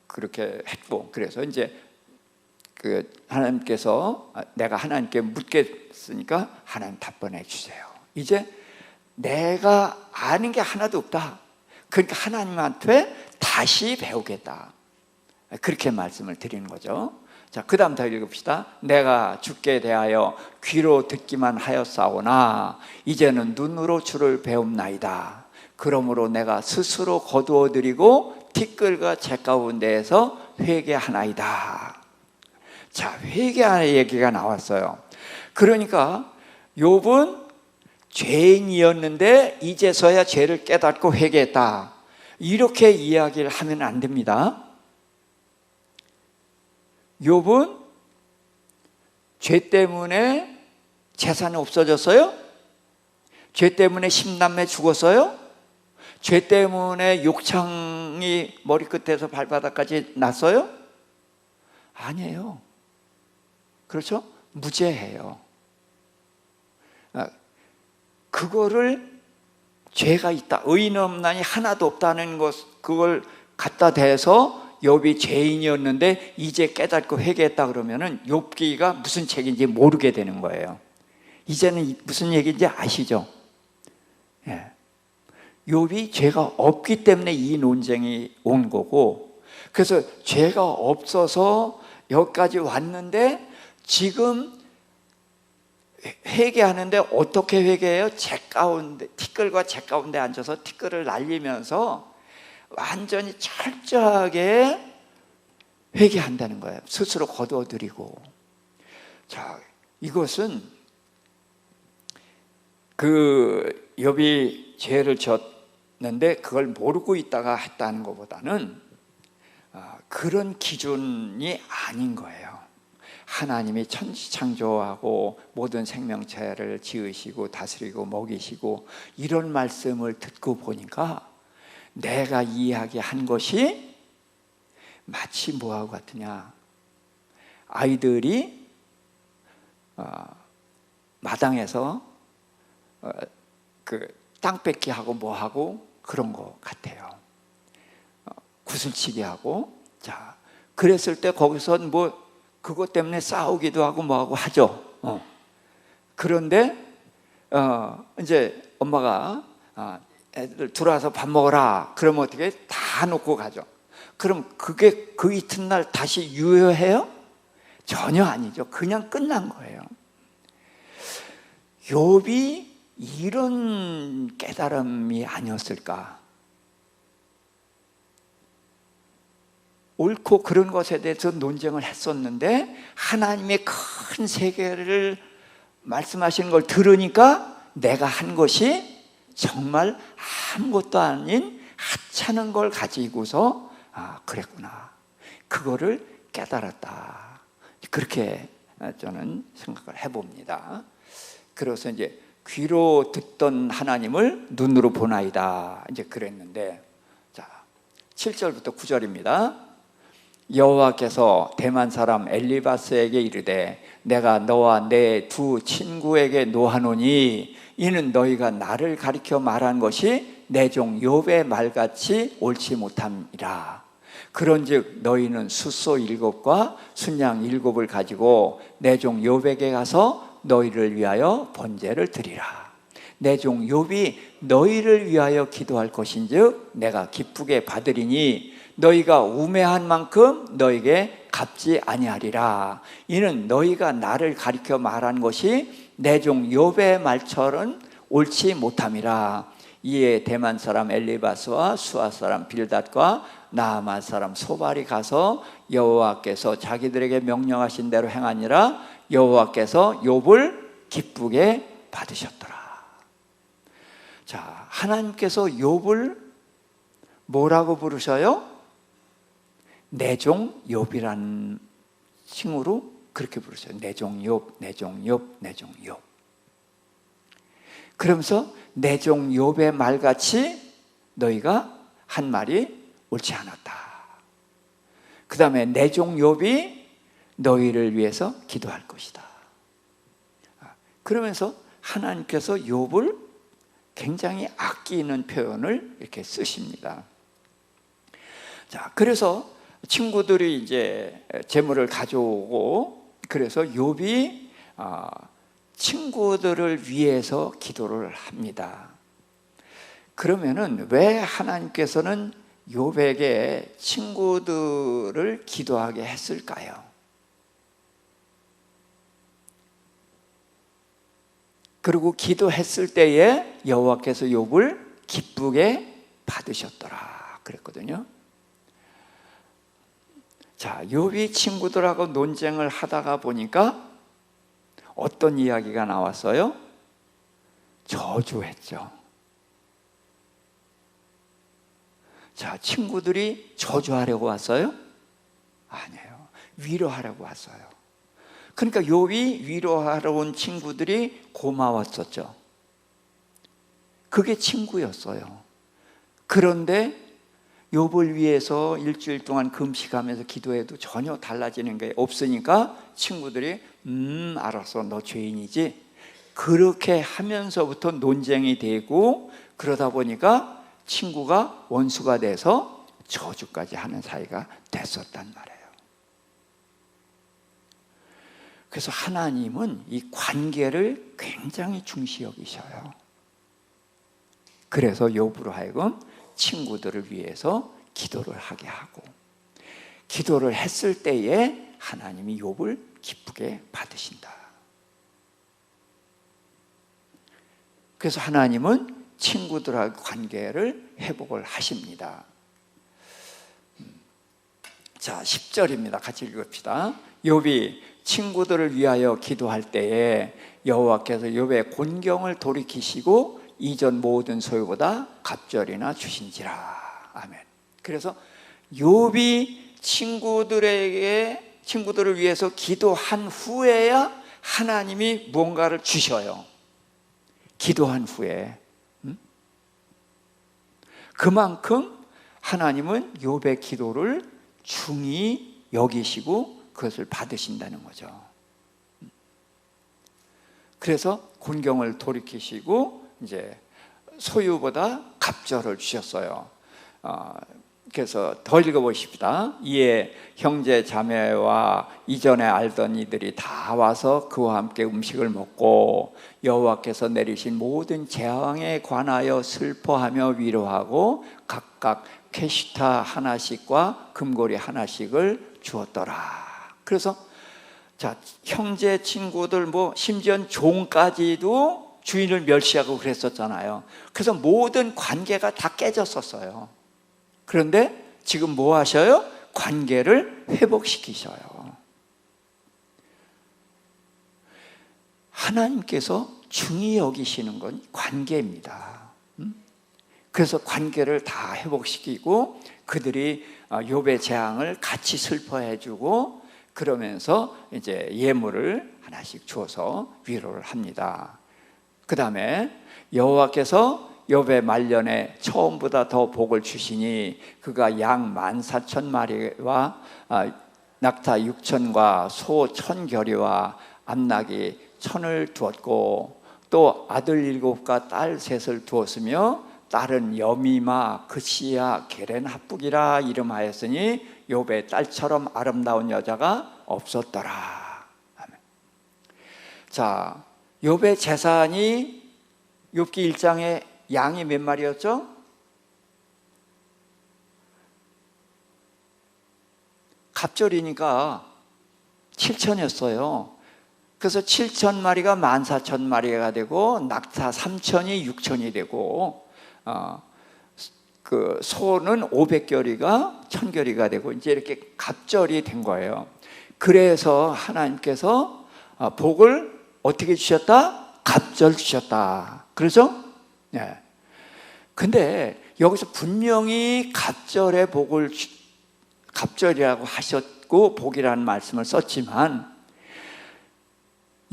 그렇게 했고, 그래서 이제 하나님께서 내가 하나님께 묻겠으니까 하나님 답변해 주세요. 이제 내가 아는 게 하나도 없다. 그러니까 하나님한테 다시 배우겠다. 그렇게 말씀을 드리는 거죠. 자, 그 다음 더 읽읍시다. 내가 주께 대하여 귀로 듣기만 하였사오나 이제는 눈으로 주를 배움나이다. 그러므로 내가 스스로 거두어드리고 티끌과 재 가운데에서 회개하나이다. 자, 회개하는 얘기가 나왔어요. 그러니까 욥은 죄인이었는데 이제서야 죄를 깨닫고 회개했다. 이렇게 이야기를 하면 안 됩니다. 욥은 죄 때문에 재산이 없어졌어요? 죄 때문에 10남매 죽었어요? 죄 때문에 욕창이 머리끝에서 발바닥까지 났어요? 아니에요. 그렇죠? 무죄해요. 그거를 죄가 있다, 의인 없나니 하나도 없다는 것, 그걸 갖다 대서 욥이 죄인이었는데 이제 깨닫고 회개했다 그러면은 욥기가 무슨 책인지 모르게 되는 거예요. 이제는 무슨 얘기인지 아시죠? 예. 욥이 죄가 없기 때문에 이 논쟁이 온 거고, 그래서 죄가 없어서 여기까지 왔는데 지금 회개하는데 어떻게 회개해요? 재 가운데, 티끌과 재 가운데 앉아서 티끌을 날리면서 완전히 철저하게 회개한다는 거예요. 스스로 거두어드리고. 자, 이것은 그 욥이 죄를 졌는데 그걸 모르고 있다가 했다는 것보다는 그런 기준이 아닌 거예요. 하나님이 천지창조하고 모든 생명체를 지으시고 다스리고 먹이시고 이런 말씀을 듣고 보니까 내가 이야기한 것이 마치 뭐하고 같으냐, 아이들이 마당에서 그 땅 뺏기 하고 뭐하고 그런 것 같아요. 구슬치기 하고. 자, 그랬을 때 거기서 그것 때문에 싸우기도 하고 뭐하고 하죠. 그런데 이제 엄마가 애들 들어와서 밥 먹어라 그러면 어떻게 다 놓고 가죠. 그럼 그게 그 이튿날 다시 유효해요? 전혀 아니죠. 그냥 끝난 거예요. 욥이 이런 깨달음이 아니었을까? 옳고 그런 것에 대해서 논쟁을 했었는데 하나님의 큰 세계를 말씀하시는 걸 들으니까 내가 한 것이 정말 아무것도 아닌 하찮은 걸 가지고서 그랬구나, 그거를 깨달았다, 그렇게 저는 생각을 해봅니다. 그래서 이제 귀로 듣던 하나님을 눈으로 보나이다, 이제 그랬는데, 자 7절부터 9절입니다. 여호와께서 대만 사람 엘리바스에게 이르되 내가 너와 내 두 친구에게 노하노니 이는 너희가 나를 가리켜 말한 것이 내 종 욥의 말같이 옳지 못함이라. 그런즉 너희는 숫소 7과 순양 7을 가지고 내 종 욥에게 가서 너희를 위하여 번제를 드리라. 내 종 욥이 너희를 위하여 기도할 것인즉 내가 기쁘게 받으리니 너희가 우매한 만큼 너희에게 갚지 아니하리라. 이는 너희가 나를 가리켜 말한 것이 내 종 욥의 말처럼 옳지 못함이라. 이에 대만 사람 엘리바스와 수아 사람 빌닷과 나아만 사람 소발이 가서 여호와께서 자기들에게 명령하신 대로 행하니라. 여호와께서 욥을 기쁘게 받으셨더라. 자, 하나님께서 욥을 뭐라고 부르셔요? 내 종 욥이라는 칭호로 그렇게 부르셔요. 내 종 욥, 내 종 욥, 내 종 욥. 그러면서 내 종 욥의 말같이 너희가 한 말이 옳지 않았다. 그 다음에 내 종 욥이 너희를 위해서 기도할 것이다. 그러면서 하나님께서 욥을 굉장히 아끼는 표현을 이렇게 쓰십니다. 자, 그래서 친구들이 이제 재물을 가져오고, 그래서 욥이 친구들을 위해서 기도를 합니다. 그러면은 왜 하나님께서는 욥에게 친구들을 기도하게 했을까요? 그리고 기도했을 때에 여호와께서 욥을 기쁘게 받으셨더라 그랬거든요. 자, 욥이 친구들하고 논쟁을 하다가 보니까 어떤 이야기가 나왔어요? 저주했죠. 자, 친구들이 저주하려고 왔어요? 아니에요. 위로하려고 왔어요. 그러니까 욥이 위로하러 온 친구들이 고마웠었죠. 그게 친구였어요. 그런데 욥을 위해서 일주일 동안 금식하면서 기도해도 전혀 달라지는 게 없으니까 친구들이 알았어, 너 죄인이지, 그렇게 하면서부터 논쟁이 되고, 그러다 보니까 친구가 원수가 돼서 저주까지 하는 사이가 됐었단 말이에요. 그래서 하나님은 이 관계를 굉장히 중시 여기셔요. 그래서 욥으로 하여금 친구들을 위해서 기도를 하게 하고, 기도를 했을 때에 하나님이 욥을 기쁘게 받으신다. 그래서 하나님은 친구들하고 관계를 회복을 하십니다. 자, 10절입니다. 같이 읽읍시다. 욥이 친구들을 위하여 기도할 때에 여호와께서 욥의 곤경을 돌이키시고 이전 모든 소유보다 갑절이나 주신지라. 아멘. 그래서 욥이 친구들을 위해서 기도한 후에야 하나님이 무언가를 주셔요. 기도한 후에. 그만큼 하나님은 욥의 기도를 중히 여기시고 그것을 받으신다는 거죠. 그래서 곤경을 돌이키시고 이제 소유보다 갑절을 주셨어요. 그래서 더 읽어보십시다. 이에 형제 자매와 이전에 알던 이들이 다 와서 그와 함께 음식을 먹고 여호와께서 내리신 모든 재앙에 관하여 슬퍼하며 위로하고 각각 퀘시타 하나씩과 금고리 하나씩을 주었더라. 그래서 자, 형제 친구들 심지어 종까지도 주인을 멸시하고 그랬었잖아요. 그래서 모든 관계가 다 깨졌었어요. 그런데 지금 뭐 하셔요? 관계를 회복시키셔요. 하나님께서 중히 여기시는 건 관계입니다. 그래서 관계를 다 회복시키고 그들이 욥의 재앙을 같이 슬퍼해주고 그러면서 이제 예물을 하나씩 주어서 위로를 합니다. 그 다음에 여호와께서 욥의 말년에 처음보다 더 복을 주시니 그가 양 14,000마리와 낙타 6,000과 소 1,000겨리와 암나귀 1,000을 두었고 또 아들 7과 딸 3을 두었으며 딸은 여미마, 그시야, 게렌 합북이라 이름하였으니 욥의 딸처럼 아름다운 여자가 없었더라. 아멘. 자, 욥의 재산이 욥기 1장에 양이 몇 마리였죠? 갑절이니까 7,000이었어요. 그래서 7,000마리가 14,000마리가 되고 낙타 3,000이 6,000이 되고 그 소는 500겨리가 1,000겨리가 되고 이제 이렇게 갑절이 된 거예요. 그래서 하나님께서 복을 어떻게 주셨다? 갑절 주셨다. 그렇죠? 네. 근데 여기서 분명히 갑절의 복을 갑절이라고 하셨고 복이라는 말씀을 썼지만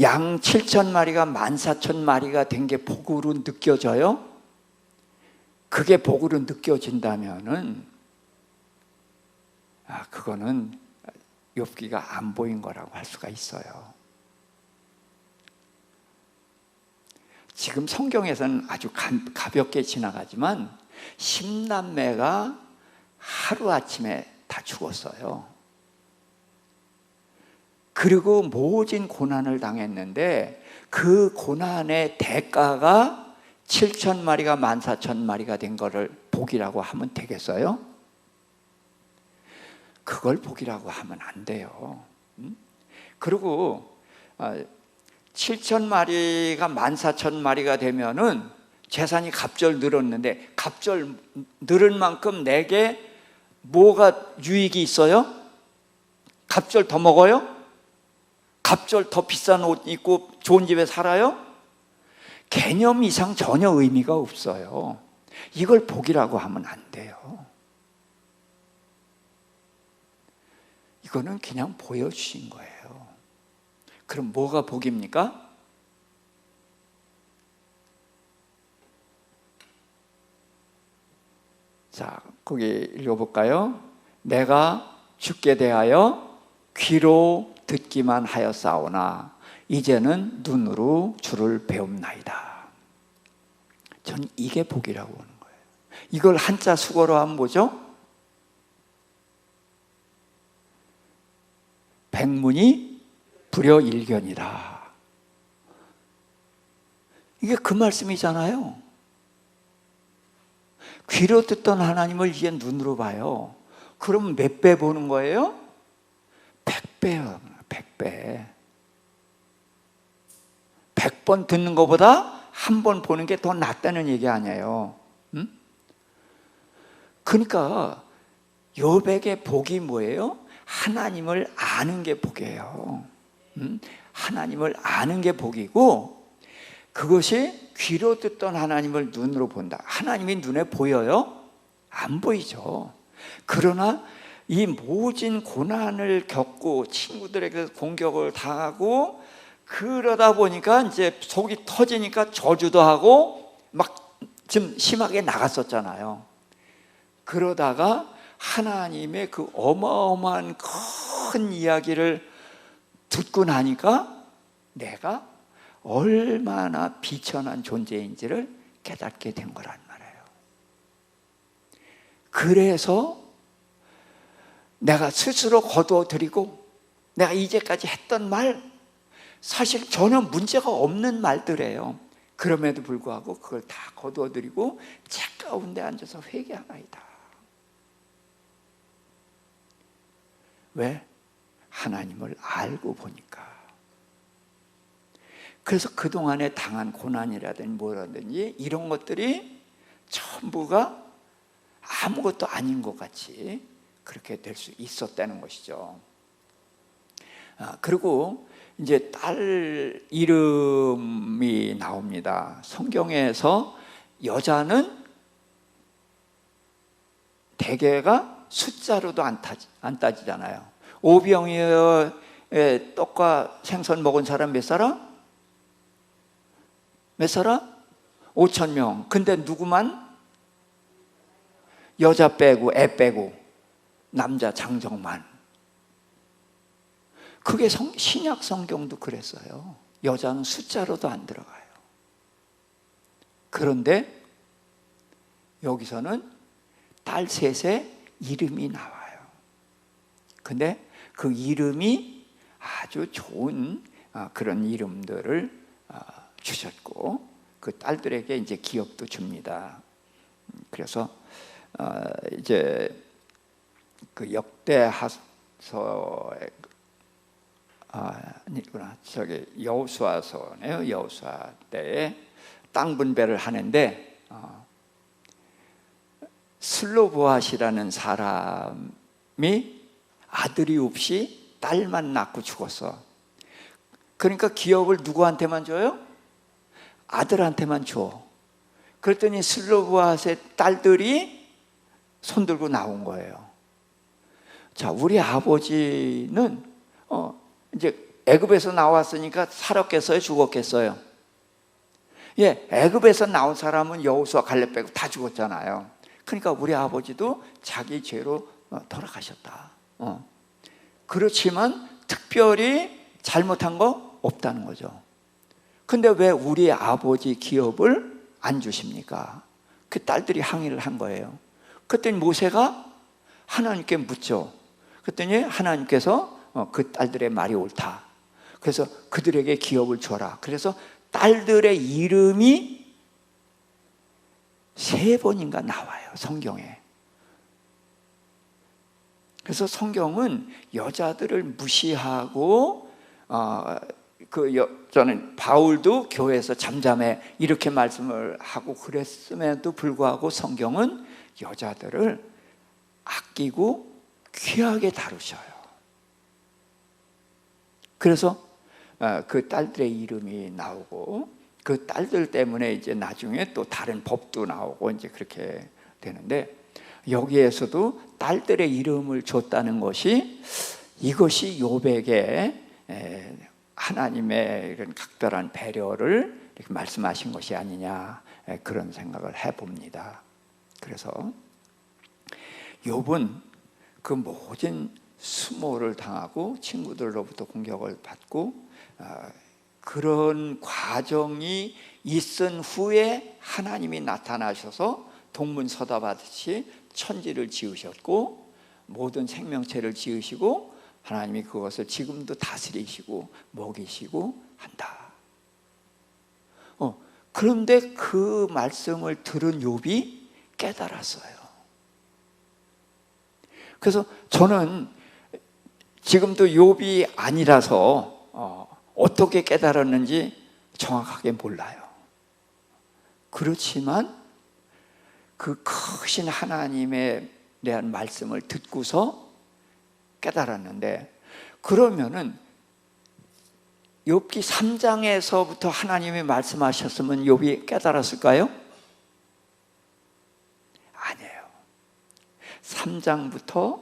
양 7,000마리가 14,000마리가 된 게 복으로 느껴져요? 그게 복으로 느껴진다면은 그거는 욥기가 안 보인 거라고 할 수가 있어요. 지금 성경에서는 아주 가볍게 지나가지만 10남매가 하루아침에 다 죽었어요. 그리고 모진 고난을 당했는데 그 고난의 대가가 7,000마리가 14,000마리가 된 거를 복이라고 하면 되겠어요? 그걸 복이라고 하면 안 돼요. 그리고 7,000마리가 14,000마리가 되면은 재산이 갑절 늘었는데 갑절 늘은 만큼 내게 뭐가 유익이 있어요? 갑절 더 먹어요? 갑절 더 비싼 옷 입고 좋은 집에 살아요? 개념 이상 전혀 의미가 없어요. 이걸 복이라고 하면 안 돼요. 이거는 그냥 보여주신 거예요. 그럼 뭐가 복입니까? 자, 거기 읽어볼까요? 내가 주께 대하여 귀로 듣기만 하였사오나 이제는 눈으로 주를 배움나이다. 전 이게 복이라고 하는 거예요. 이걸 한자 수거로 하면 뭐죠? 백문이 불여일견이다. 이게 그 말씀이잖아요. 귀로 듣던 하나님을 이제 눈으로 봐요. 그러면 몇 배 보는 거예요? 100배요. 100배. 100번 듣는 것보다 한 번 보는 게 더 낫다는 얘기 아니에요. 그러니까 욥에게 복이 뭐예요? 하나님을 아는 게 복이에요. 하나님을 아는 게 복이고 그것이 귀로 듣던 하나님을 눈으로 본다. 하나님이 눈에 보여요? 안 보이죠. 그러나 이 모진 고난을 겪고 친구들에게 공격을 당하고 그러다 보니까 이제 속이 터지니까 저주도 하고 막 좀 심하게 나갔었잖아요. 그러다가 하나님의 그 어마어마한 큰 이야기를 듣고 나니까 내가 얼마나 비천한 존재인지를 깨닫게 된 거란 말이에요. 그래서 내가 스스로 거두어드리고 내가 이제까지 했던 말 사실 전혀 문제가 없는 말들이에요. 그럼에도 불구하고 그걸 다 거두어드리고 책 가운데 앉아서 회개하나이다. 왜? 하나님을 알고 보니까. 그래서 그동안에 당한 고난이라든지 뭐라든지 이런 것들이 전부가 아무것도 아닌 것 같이 그렇게 될 수 있었다는 것이죠. 그리고 이제 딸 이름이 나옵니다. 성경에서 여자는 대개가 숫자로도 안 따지잖아요. 오병이어의 떡과 생선 먹은 사람 몇 사람? 몇 사람? 5,000명. 근데 누구만? 여자 빼고 애 빼고 남자 장정만. 그게 신약 성경도 그랬어요. 여자는 숫자로도 안 들어가요. 그런데 여기서는 딸 셋의 이름이 나와요. 근데 그 이름이 아주 좋은 그런 이름들을 주셨고 그 딸들에게 이제 기업도 줍니다. 그래서 이제 그 역대하서에 아니구나 저기 여호수아서네요. 여호수아 때에 땅 분배를 하는데 슬로보앗이라는 사람이 아들이 없이 딸만 낳고 죽었어. 그러니까 기업을 누구한테만 줘요? 아들한테만 줘. 그랬더니 슬로보앗의 딸들이 손들고 나온 거예요. 자, 우리 아버지는 이제 애굽에서 나왔으니까 살았겠어요? 죽었겠어요? 예, 애굽에서 나온 사람은 여호수아 갈렙 빼고 다 죽었잖아요. 그러니까 우리 아버지도 자기 죄로 돌아가셨다. 그렇지만 특별히 잘못한 거 없다는 거죠. 근데 왜 우리 아버지 기업을 안 주십니까? 그 딸들이 항의를 한 거예요. 그랬더니 모세가 하나님께 묻죠. 그랬더니 하나님께서 그 딸들의 말이 옳다. 그래서 그들에게 기업을 줘라. 그래서 딸들의 이름이 3번인가 나와요, 성경에. 그래서 성경은 여자들을 무시하고 저는 바울도 교회에서 잠잠해 이렇게 말씀을 하고 그랬음에도 불구하고 성경은 여자들을 아끼고 귀하게 다루셔요. 그래서 그 딸들의 이름이 나오고 그 딸들 때문에 이제 나중에 또 다른 법도 나오고 이제 그렇게 되는데, 여기에서도 딸들의 이름을 줬다는 것이 이것이 욥에게 하나님의 이런 각별한 배려를 이렇게 말씀하신 것이 아니냐, 그런 생각을 해봅니다. 그래서 욥은 그 모든 수모를 당하고 친구들로부터 공격을 받고 그런 과정이 있은 후에 하나님이 나타나셔서 동문서답하듯이 천지를 지으셨고 모든 생명체를 지으시고 하나님이 그것을 지금도 다스리시고 먹이시고 한다. 그런데 그 말씀을 들은 욥이 깨달았어요. 그래서 저는 지금도 욥이 아니라서 어떻게 깨달았는지 정확하게 몰라요. 그렇지만 그 크신 하나님에 대한 말씀을 듣고서 깨달았는데, 그러면은 욥기 3장에서부터 하나님이 말씀하셨으면 욥이 깨달았을까요? 아니에요. 3장부터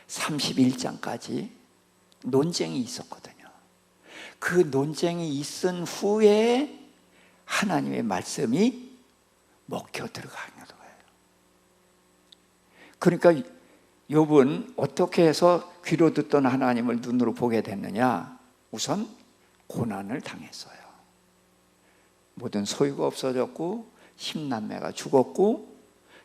31장까지 논쟁이 있었거든요. 그 논쟁이 있은 후에 하나님의 말씀이 먹혀 들어가는 거예요. 그러니까 욥은 어떻게 해서 귀로 듣던 하나님을 눈으로 보게 됐느냐? 우선 고난을 당했어요. 모든 소유가 없어졌고 10남매가 죽었고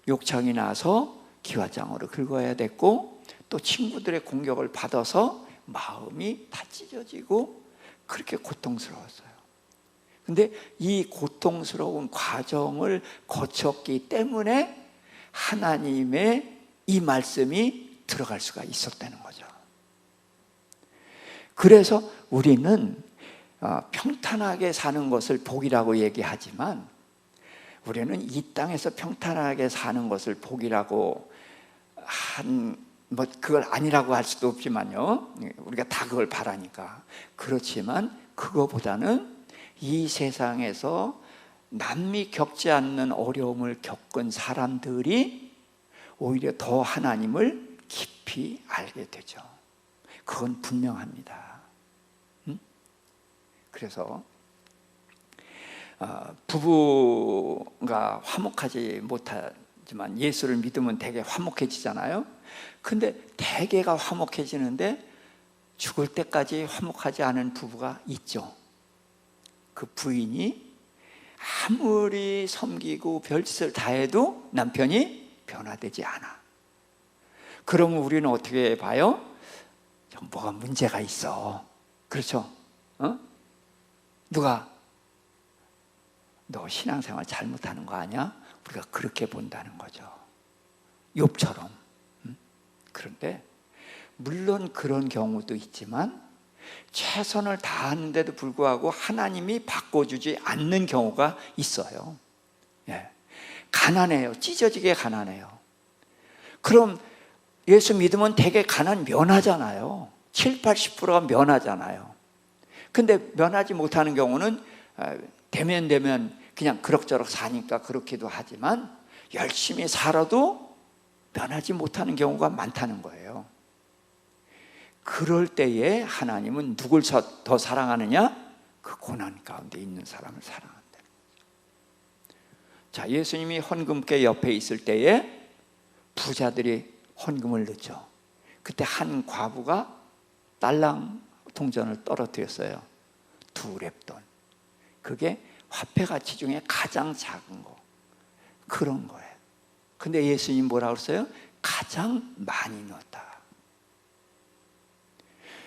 욕창이 나서 기와장으로 긁어야 됐고 또 친구들의 공격을 받아서 마음이 다 찢어지고 그렇게 고통스러웠어요. 근데 이 고통스러운 과정을 거쳤기 때문에 하나님의 이 말씀이 들어갈 수가 있었다는 거죠. 그래서 우리는 평탄하게 사는 것을 복이라고 얘기하지만 우리는 이 땅에서 평탄하게 사는 것을 복이라고 한 뭐 그걸 아니라고 할 수도 없지만요, 우리가 다 그걸 바라니까. 그렇지만 그거보다는 이 세상에서 남이 겪지 않는 어려움을 겪은 사람들이 오히려 더 하나님을 깊이 알게 되죠. 그건 분명합니다. 그래서 부부가 화목하지 못하지만 예수를 믿으면 되게 화목해지잖아요. 근데 대개가 화목해지는데 죽을 때까지 화목하지 않은 부부가 있죠. 그 부인이 아무리 섬기고 별짓을 다 해도 남편이 변화되지 않아. 그러면 우리는 어떻게 봐요? 뭐가 문제가 있어. 그렇죠? 누가 너 신앙생활 잘못하는 거 아니야? 우리가 그렇게 본다는 거죠. 욥처럼. 그런데 물론 그런 경우도 있지만 최선을 다하는데도 불구하고 하나님이 바꿔주지 않는 경우가 있어요. 예. 가난해요. 찢어지게 가난해요. 그럼 예수 믿으면 되게 가난 면하잖아요. 7, 80%가 면하잖아요. 근데 면하지 못하는 경우는 되면 그냥 그럭저럭 사니까 그렇기도 하지만 열심히 살아도 면하지 못하는 경우가 많다는 거예요. 그럴 때에 하나님은 누굴 더 사랑하느냐? 그 고난 가운데 있는 사람을 사랑한다. 자, 예수님이 헌금계 옆에 있을 때에 부자들이 헌금을 넣죠. 그때 한 과부가 달랑 동전을 떨어뜨렸어요. 2렙돈. 그게 화폐 가치 중에 가장 작은 거. 그런 거예요. 근데 예수님 뭐라고 그랬어요? 가장 많이 넣었다.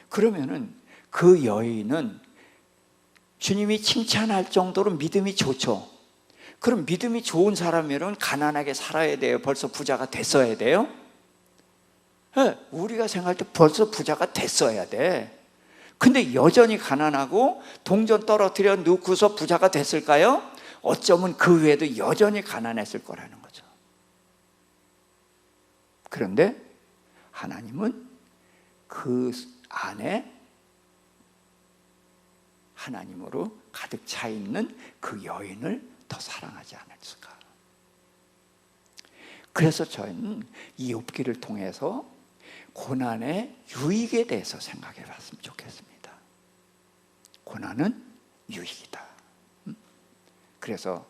그러면은 그 여인은 주님이 칭찬할 정도로 믿음이 좋죠. 그럼 믿음이 좋은 사람이면 가난하게 살아야 돼요? 벌써 부자가 됐어야 돼요? 네, 우리가 생각할 때 벌써 부자가 됐어야 돼. 근데 여전히 가난하고 동전 떨어뜨려 놓고서 부자가 됐을까요? 어쩌면 그 외에도 여전히 가난했을 거라는 거죠. 그런데 하나님은 그 안에 하나님으로 가득 차 있는 그 여인을 더 사랑하지 않을까. 그래서 저희는 이 욥기를 통해서 고난의 유익에 대해서 생각해 봤으면 좋겠습니다. 고난은 유익이다. 그래서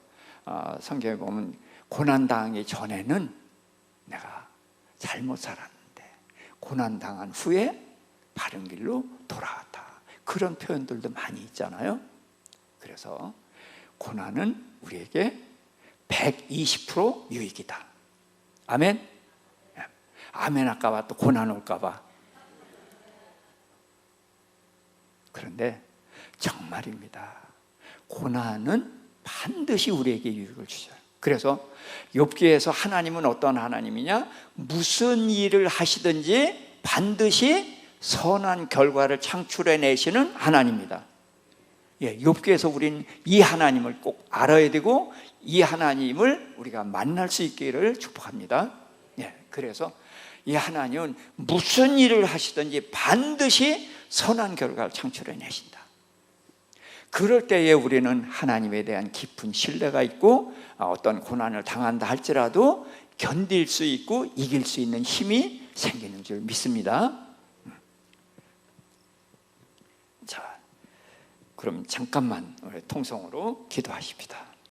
성경에 보면 고난당하기 전에는 내가 잘못 살았는데 고난당한 후에 바른 길로 돌아왔다. 그런 표현들도 많이 있잖아요. 그래서 고난은 우리에게 120% 유익이다. 아멘? 아멘 할까봐 또 고난 올까봐. 그런데 정말입니다. 고난은 반드시 우리에게 유익을 주죠. 그래서 욥기에서 하나님은 어떤 하나님이냐? 무슨 일을 하시든지 반드시 선한 결과를 창출해내시는 하나님입니다. 예, 욥기에서 우리는 이 하나님을 꼭 알아야 되고 이 하나님을 우리가 만날 수 있기를 축복합니다. 예, 그래서 이 하나님은 무슨 일을 하시든지 반드시 선한 결과를 창출해내신다. 그럴 때에 우리는 하나님에 대한 깊은 신뢰가 있고 어떤 고난을 당한다 할지라도 견딜 수 있고 이길 수 있는 힘이 생기는 줄 믿습니다. 자, 그럼 잠깐만 통성으로 기도하십시다.